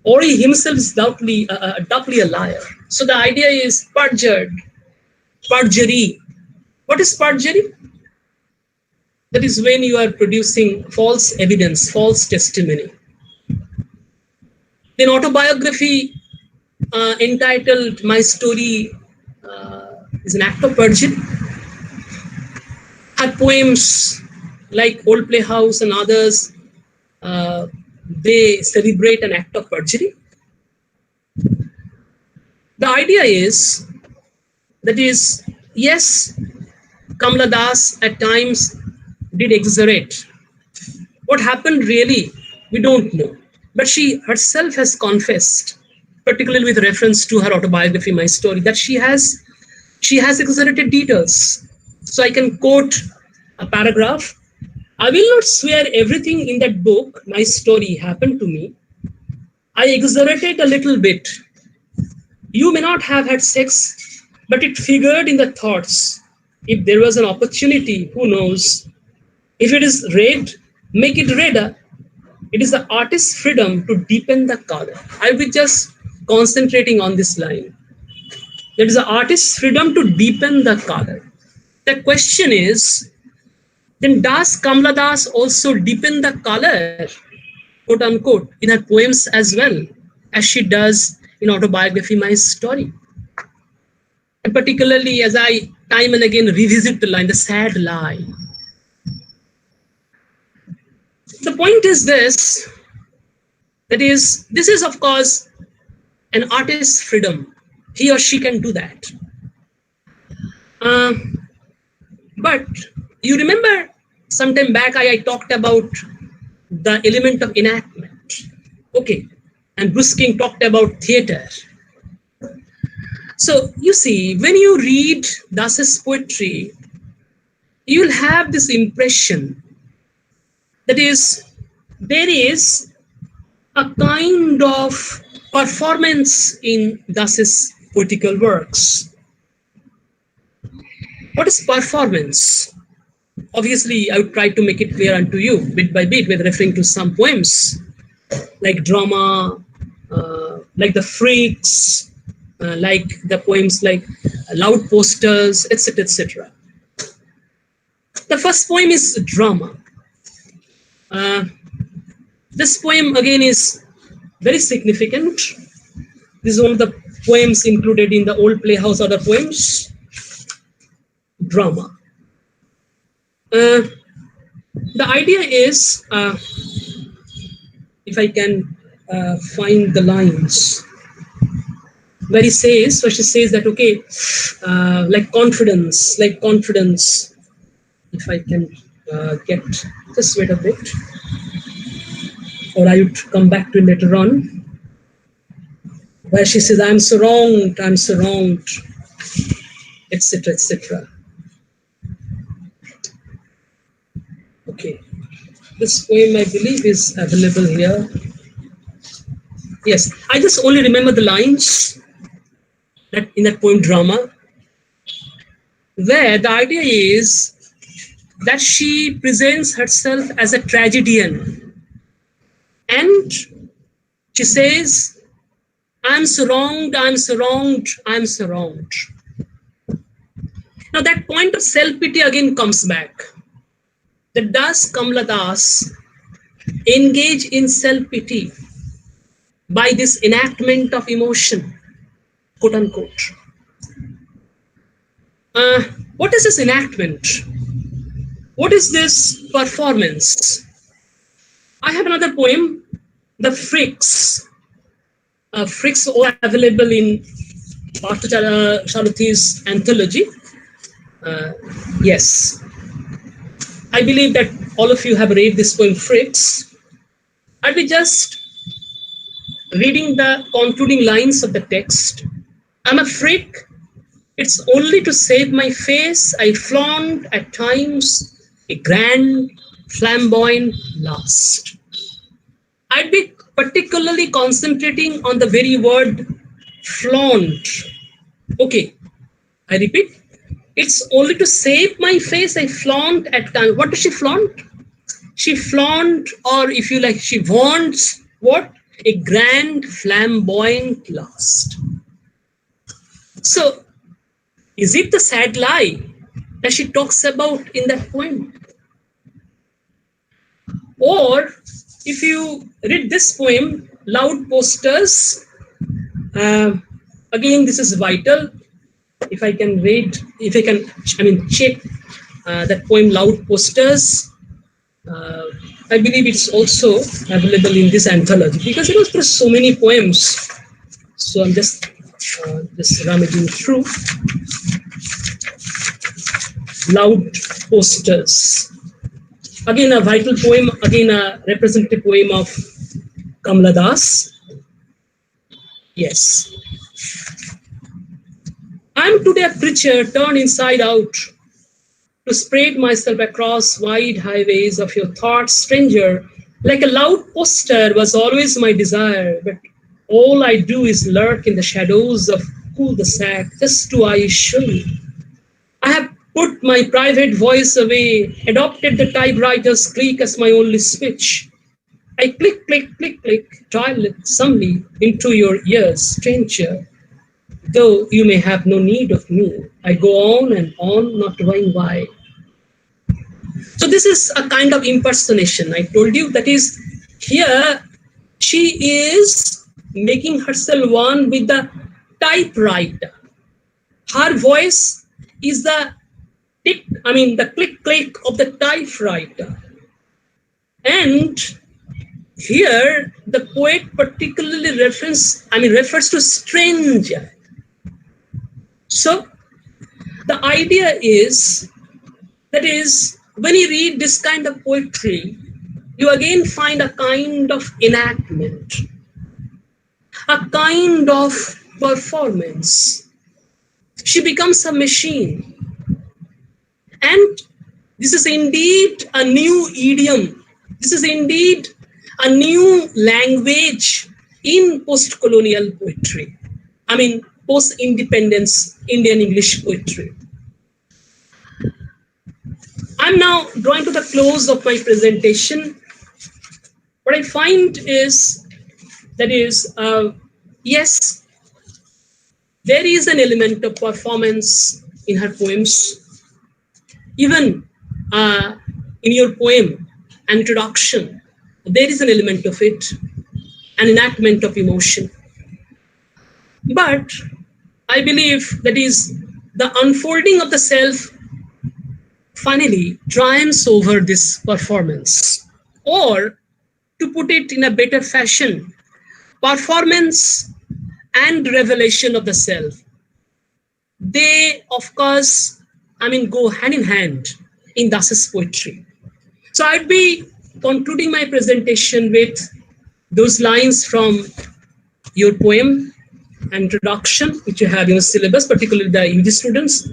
or he himself is doubly a liar. So the idea is perjured, perjury. What is perjury? That is when you are producing false evidence, false testimony. Then autobiography entitled My Story is an act of perjury. Her poems like Old Playhouse and others, they celebrate an act of perjury. The idea is that is, yes, Kamala Das at times did exaggerate. What happened really, we don't know. But she herself has confessed particularly with reference to her autobiography, My Story, that she has exaggerated details. So I can quote a paragraph. I will not swear everything in that book, My Story, happened to me. I exaggerated a little bit. You may not have had sex, but it figured in the thoughts. If there was an opportunity, who knows? If it is red, make it redder. It is the artist's freedom to deepen the color. I'll be just concentrating on this line. It is the artist's freedom to deepen the color. The question is, then does Kamala Das also deepen the color, quote unquote, in her poems as well, as she does in autobiography My Story? And particularly as I time and again revisit the line, the sad lie. The point is this, that is, this is of course an artist's freedom. He or she can do that. Uh, but you remember sometime back I talked about the element of enactment. Okay. And Bruce King talked about theater. So you see, when you read Das's poetry, you'll have this impression that is, there is a kind of performance in Das's poetical works. What is performance? Obviously, I would try to make it clear unto you bit by bit with referring to some poems like drama, like the freaks, like the poems like loud posters, etc., etc. The first poem is drama. This poem again is very significant. This is one of the poems included in the old Playhouse Order poems. Drama. The idea is, if I can find the lines, where he says, where she says that, okay, like confidence, if I can get, just wait a bit, or I would come back to it later on, where she says, I'm surrounded, etc., etc. Okay, this poem I believe is available here. Yes, I just only remember the lines that in that poem Drama, where the idea is that she presents herself as a tragedian, and she says, I'm surrounded. Now that point of self-pity again comes back. That does Kamala Das engage in self-pity by this enactment of emotion, quote unquote. What is this enactment? What is this performance? I have another poem, The Freaks. Freaks all available in Partha Charuthi's anthology. Yes. I believe that all of you have read this poem, Freaks. I'll be just reading the concluding lines of the text. I'm a freak. It's only to save my face I flaunt at times a grand, flamboyant lust. I'd be particularly concentrating on the very word flaunt. Okay, I repeat. It's only to save my face I flaunt at times. What does she flaunt? She flaunt, or if you like, she vaunts what? A grand, flamboyant lust. So, is it the sad lie that she talks about in that poem? Or, if you read this poem, Loud Posters, again, this is vital. If I can read, check that poem, Loud Posters. I believe it's also available in this anthology because there's so many poems. So I'm just rummaging through. Loud Posters. Again, a vital poem, again, a representative poem of Kamala Das. Yes, I'm today a preacher turned inside out to spread myself across wide highways of your thoughts, stranger. Like a loud poster was always my desire, but all I do is lurk in the shadows of cool the sack, just to I shun. I have put my private voice away, adopted the typewriter's click as my only speech. I click, click, click, click, dial it suddenly into your ears, stranger. Though you may have no need of me, I go on and on, not knowing why. So this is a kind of impersonation. I told you that is here she is making herself one with the typewriter. Her voice is the the click click of the typewriter. And here the poet particularly refers to stranger. So the idea is that is when you read this kind of poetry, you again find a kind of enactment, a kind of performance. She becomes a machine. And this is indeed a new idiom. This is indeed a new language in post colonial poetry. Post independence Indian English poetry. I'm now drawing to the close of my presentation. What I find is yes, there is an element of performance in her poems. Even in your poem, an introduction, there is an element of it, an enactment of emotion. But I believe that is the unfolding of the self finally triumphs over this performance. Or, to put it in a better fashion, performance and revelation of the self, they of course go hand in hand in Das's poetry. So I'd be concluding my presentation with those lines from your poem and introduction, which you have in the syllabus, particularly the UG students.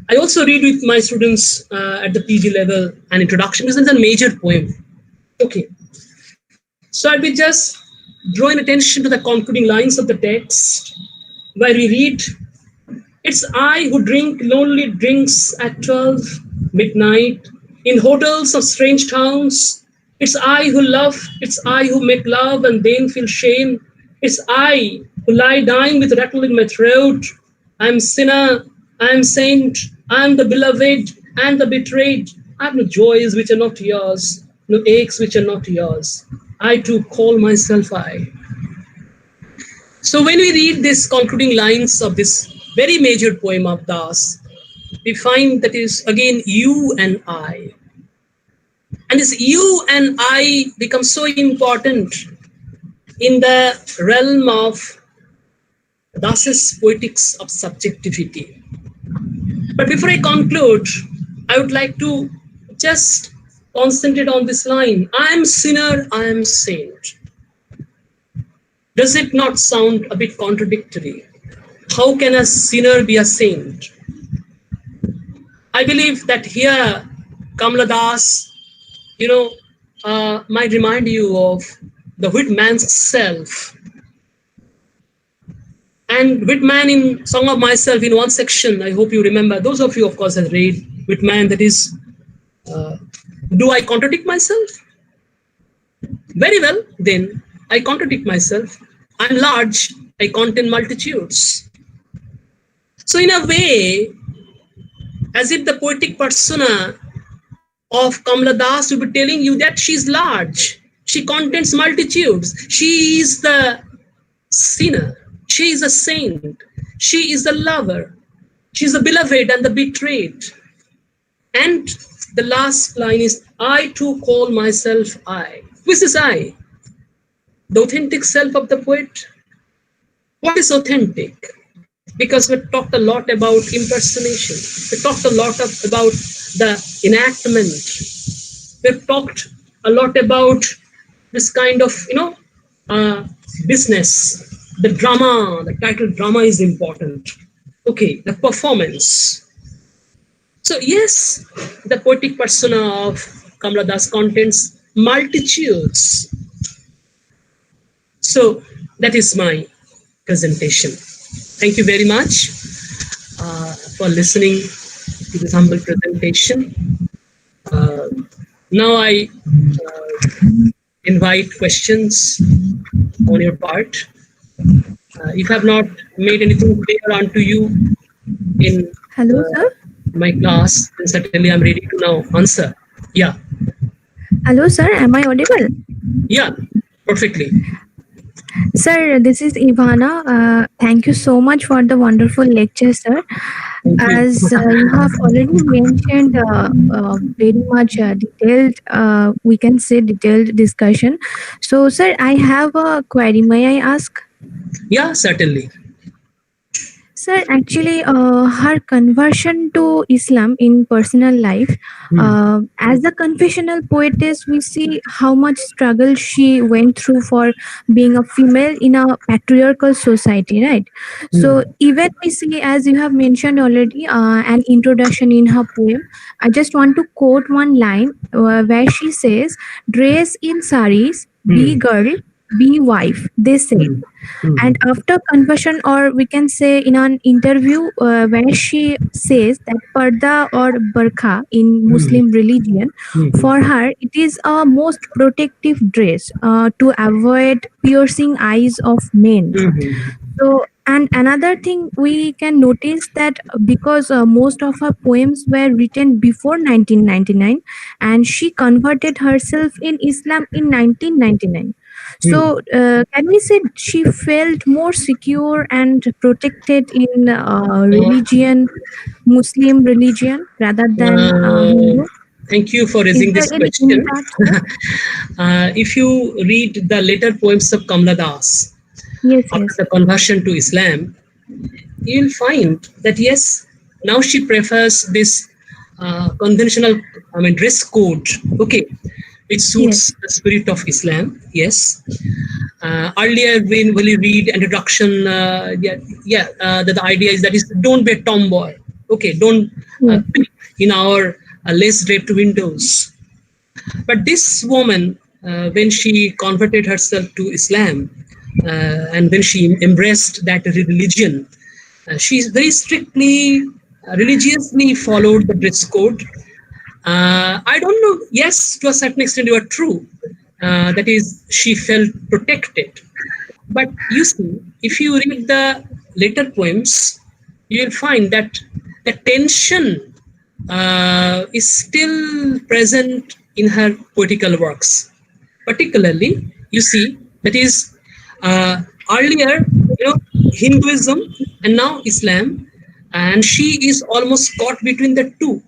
I also read with my students at the PG level an introduction, because it's a major poem. Okay. So I'll be just drawing attention to the concluding lines of the text, where we read, "It's I who drink lonely drinks at 12 midnight in hotels of strange towns. It's I who love, it's I who make love and then feel shame. It's I who lie dying with rattle in my throat. I'm sinner, I'm saint, I'm the beloved and the betrayed. I have no joys which are not yours, no aches which are not yours. I too call myself I." So when we read these concluding lines of this very major poem of Das, we find that is again you and I. And this you and I becomes so important in the realm of Das's Poetics of Subjectivity. But before I conclude, I would like to just concentrate on this line, I am sinner, I am saint. Does it not sound a bit contradictory? How can a sinner be a saint? I believe that here Kamala Das, might remind you of the Whitman's self. And Whitman in Song of Myself, in one section, I hope you remember, those of you, of course, have read Whitman, that is, do I contradict myself? Very well, then, I contradict myself. I'm large, I contain multitudes. So in a way, as if the poetic persona of Kamala Das will be telling you that she's large, she contains multitudes, she is the sinner, she is a saint, she is the lover, she is the beloved and the betrayed. And the last line is, I too call myself I. Who is this I? The authentic self of the poet. What is authentic? Because we talked a lot about impersonation. We talked a lot about the enactment. We've talked a lot about this kind of, business. The drama, the title drama is important. Okay, the performance. So yes, the poetic persona of Kamala Das contains multitudes. So that is my presentation. Thank you very much for listening to this humble presentation. Uh, Now I invite questions on your part. If I have not made anything clear unto you in Hello, sir. my class, then certainly I'm ready to now answer. Yeah, Hello, sir. Am I audible? yeah, perfectly. Sir, this is Ivana. Thank you so much for the wonderful lecture, sir. Thank you. As you have already mentioned, very much detailed, we can say detailed discussion. So, sir, I have a query. May I ask? Yeah, certainly. Sir, actually, her conversion to Islam in personal life, Hmm. as a confessional poetess, we see how much struggle she went through for being a female in a patriarchal society, right? Hmm. So, even we see, as you have mentioned already, an introduction in her poem. I just want to quote one line where she says, "Dress in saris, be Hmm. girl, be wife," they say. Hmm. Hmm. And after conversion, or we can say in an interview where she says that parda or burqa in Hmm. Muslim religion, Hmm. for her it is a most protective dress to avoid piercing eyes of men. Hmm. Hmm. So, and another thing we can notice that because most of her poems were written before 1999, and she converted herself in Islam in 1999. Hmm. So, can we say she felt more secure and protected in religion, Muslim religion, rather than Uh, Hindu? Thank you for Is raising there this any question. impact, sir? If you read the later poems of Kamala Das Yes, after yes, the conversion to Islam, you'll find that yes, now she prefers this conventional, I mean, dress code. Okay, it suits yes, the spirit of Islam. Yes. Earlier, when you read introduction, the idea is that is don't be a tomboy. Okay, don't yes. peep in our less draped windows. But this woman, when she converted herself to Islam, and when she embraced that religion, she very strictly, religiously followed the dress code. I don't know. Yes, to a certain extent, you are true. That is, she felt protected. But you see, if you read the later poems, you will find that the tension is still present in her poetical works. Particularly, you see, that is earlier, Hinduism and now Islam, and she is almost caught between the two.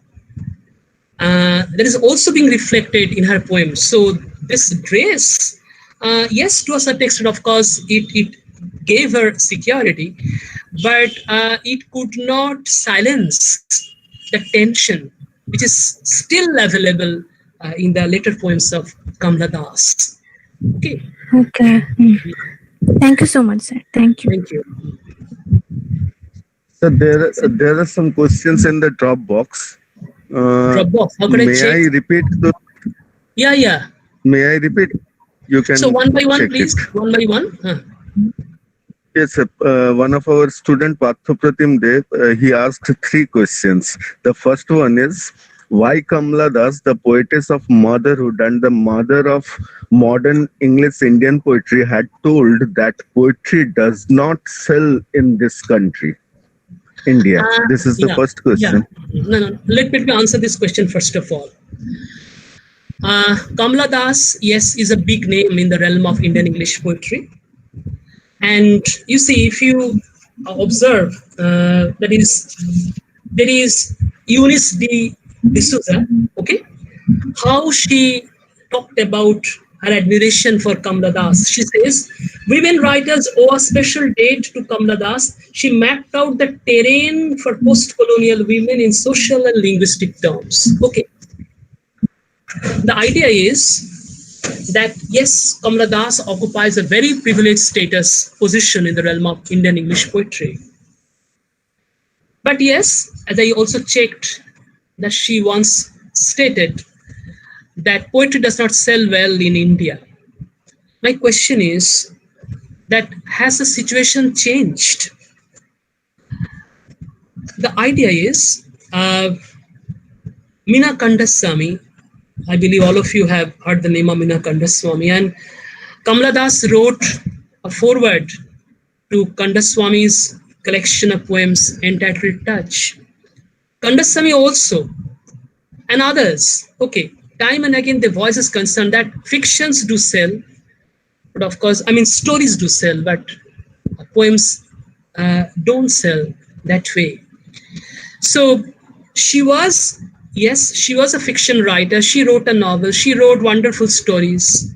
That is also being reflected in her poems. So this grace, yes, to a certain extent, of course, it gave her security, but it could not silence the tension which is still available in the later poems of Kamala Das. Okay, Okay. Thank you so much, sir. Thank you. thank you. So there are some questions in the Dropbox. Dropbox, how could I May I check? repeat? Yeah, yeah. May I repeat? You So can one by one, check it. please. One by one. Yes, one of our student Parthopratim Dev, he asked three questions. The first one is why Kamala Das, the poetess of motherhood and the mother of modern English Indian poetry, had told that poetry does not sell in this country, India. This is the Yeah, first yeah. question. No, no. Let me answer this question first of all. Kamala Das, yes, is a big name in the realm of Indian English poetry. And you see, if you observe, that is, there is Eunice D. D'Souza, okay, how she talked about her admiration for Kamala Das. She says, women writers owe a special date to Kamala Das. She mapped out the terrain for post-colonial women in social and linguistic terms. Okay. The idea is that yes, Kamala Das occupies a very privileged status position in the realm of Indian English poetry. But yes, as I also checked, that she once stated that poetry does not sell well in India. My question is that has the situation changed? The idea is Meena Kandasamy. I believe all of you have heard the name of Meena Kandaswamy, and Kamala Das wrote a foreword to Kandaswamy's collection of poems entitled Touch. Kandaswamy also, and others, okay, time and again the voice is concerned that fictions do sell, but of course, I mean, stories do sell, but poems don't sell that way. So she was, yes, she was a fiction writer. She wrote a novel. She wrote wonderful stories,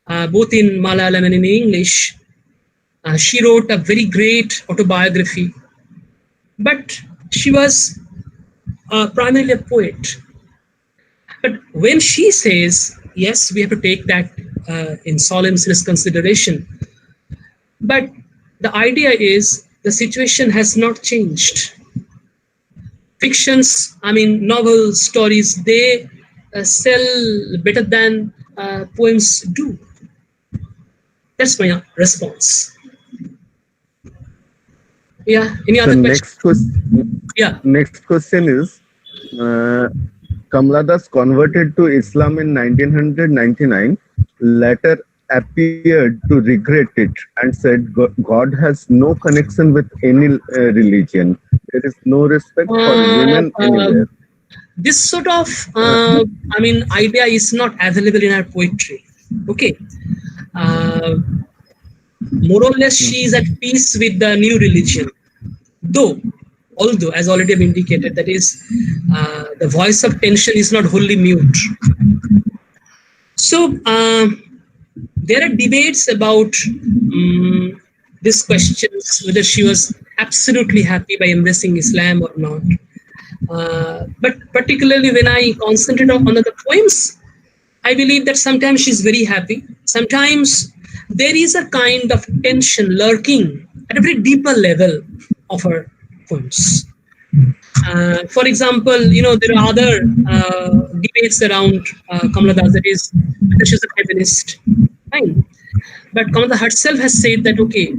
both in Malayalam and in English. She wrote a very great autobiography. But she was primarily a poet. But when she says, yes, we have to take that in solemn serious consideration. But the idea is the situation has not changed. Fictions, I mean, novels, stories, they sell better than poems do. That's my response. Yeah, any other question? Yeah. Next question is, Kamala Das converted to Islam in 1999, later appeared to regret it and said God has no connection with any religion. There is no respect for women anywhere. This sort of, I mean, idea is not available in our poetry. Okay. More or less, she is at peace with the new religion. Although, as already I've indicated, that is, the voice of tension is not wholly mute. So, there are debates about these questions, whether she was absolutely happy by embracing Islam or not. But particularly when I concentrate on the poems, I believe that sometimes she's very happy. Sometimes there is a kind of tension lurking at a very deeper level of her poems. For example, there are other debates around Kamala Das, that is, whether she's a feminist. Fine. But Kamala herself has said that, okay,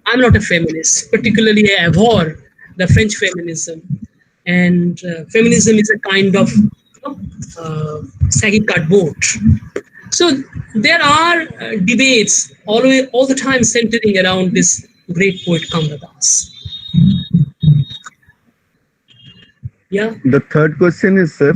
I'm not a feminist, particularly I abhor the French feminism. And feminism is a kind of saggy cardboard. So there are debates all the time centering around this great poet Kamala Das. Yeah. The third question is, sir,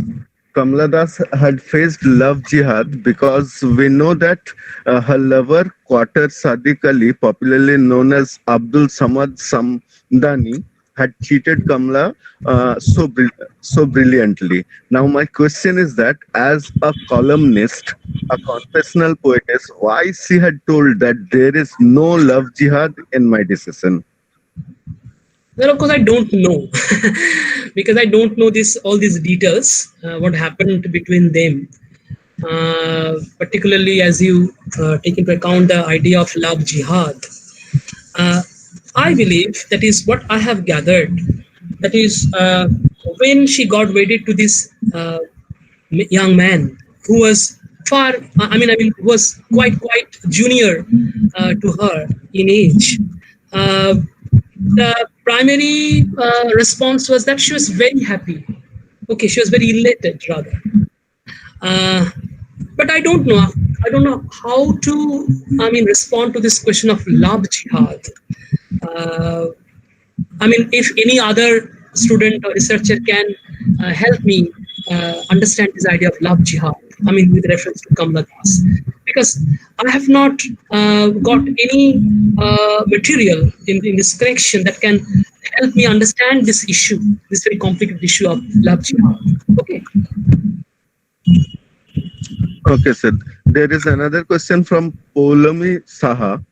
Kamala Das had faced love jihad because we know that her lover, Quater Sadiq Ali, popularly known as Abdul Samad Samdani, had cheated Kamala so brilliantly. Now, my question is that as a columnist, a confessional poetess, why she had told that there is no love jihad in my decision? Well, of course, I don't know because I don't know all these details, what happened between them. Particularly as you take into account the idea of love jihad. I believe that is what I have gathered. That is when she got wedded to this young man who was who was quite junior to her in age. The primary response was that she was very happy. Okay, she was very elated rather. But I don't know. I don't know how to, respond to this question of love jihad. If any other student or researcher can help me understand this idea of love jihad, with reference to Kamala Das, because I have not got any material in this connection that can help me understand this issue, this very complicated issue of love jihad. Okay. Okay, sir. There is another question from Polami Saha.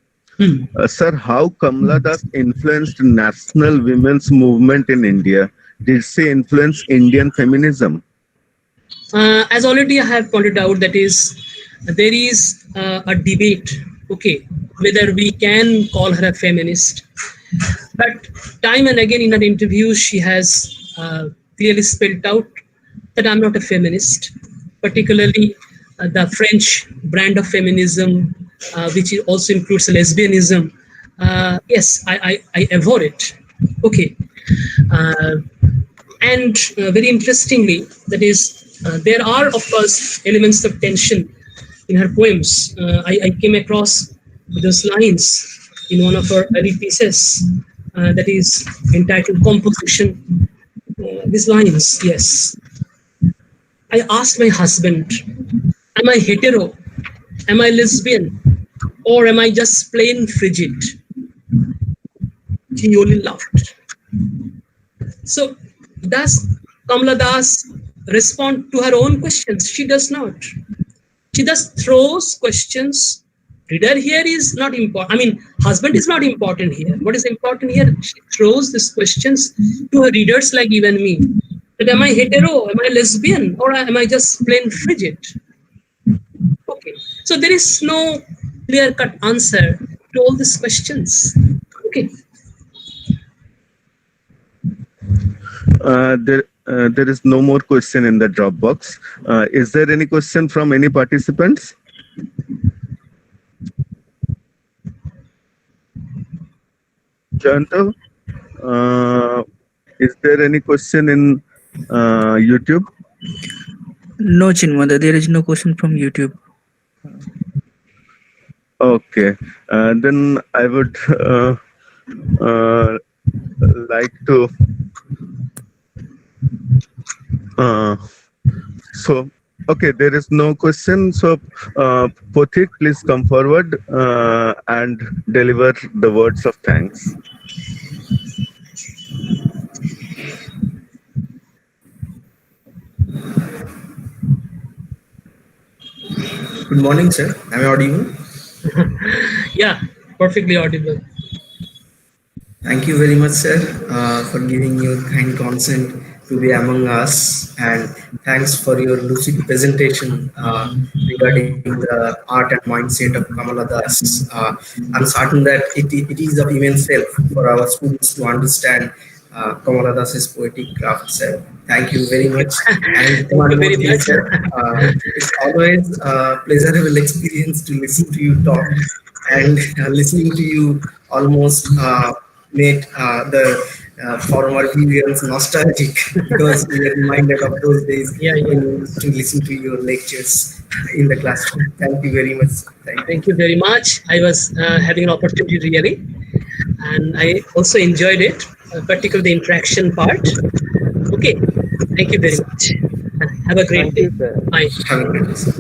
Sir, how Kamala Das influenced national women's movement in India? Did she influence Indian feminism? As already I have pointed out, that is, there is a debate, okay, whether we can call her a feminist. But time and again in her interviews, she has clearly spelled out that I'm not a feminist, particularly the French brand of feminism, which also includes lesbianism. Yes, I abhor it. Okay. Uh, and very interestingly, that is, there are, of course, elements of tension in her poems. I came across those lines in one of her early pieces that is entitled Composition. These lines, yes. I asked my husband, am I hetero? Am I lesbian? Or am I just plain frigid? He only laughed. So, does Kamala Das respond to her own questions? She does not. She just throws questions. Reader here is not important. I mean, husband is not important here. What is important here? She throws these questions to her readers like you and me. That am I hetero? Am I lesbian? Or am I just plain frigid? Okay. So there is no clear-cut answer to all these questions. Okay. There is no more question in the Dropbox. Is there any question from any participants? Janto, is there any question in YouTube? No, Chinmada, there is no question from YouTube. Okay, then I would like to. So, okay, there is no question. So, Pothik, please come forward and deliver the words of thanks. Good morning, sir. Am I audible? Yeah, perfectly audible. Thank you very much, sir, for giving your kind consent to be among us, and thanks for your lucid presentation regarding the art and mindset of Kamala Das. I'm certain that it is of immense help for our students to understand Kamala Das's poetic craft, sir. Thank you very much. And Thank you one more very thing, much. sir. It's always a pleasurable experience to listen to you talk, and listening to you almost made the former viewers nostalgic because we are reminded of those days Yeah, when yeah. we used to listen to your lectures in the classroom. Thank you very much. Thank you. Thank you very much. I was having an opportunity really, and I also enjoyed it, particularly the interaction part. Okay, thank you very much. Have a great Thank you, day. sir. Bye. Have a great day, sir.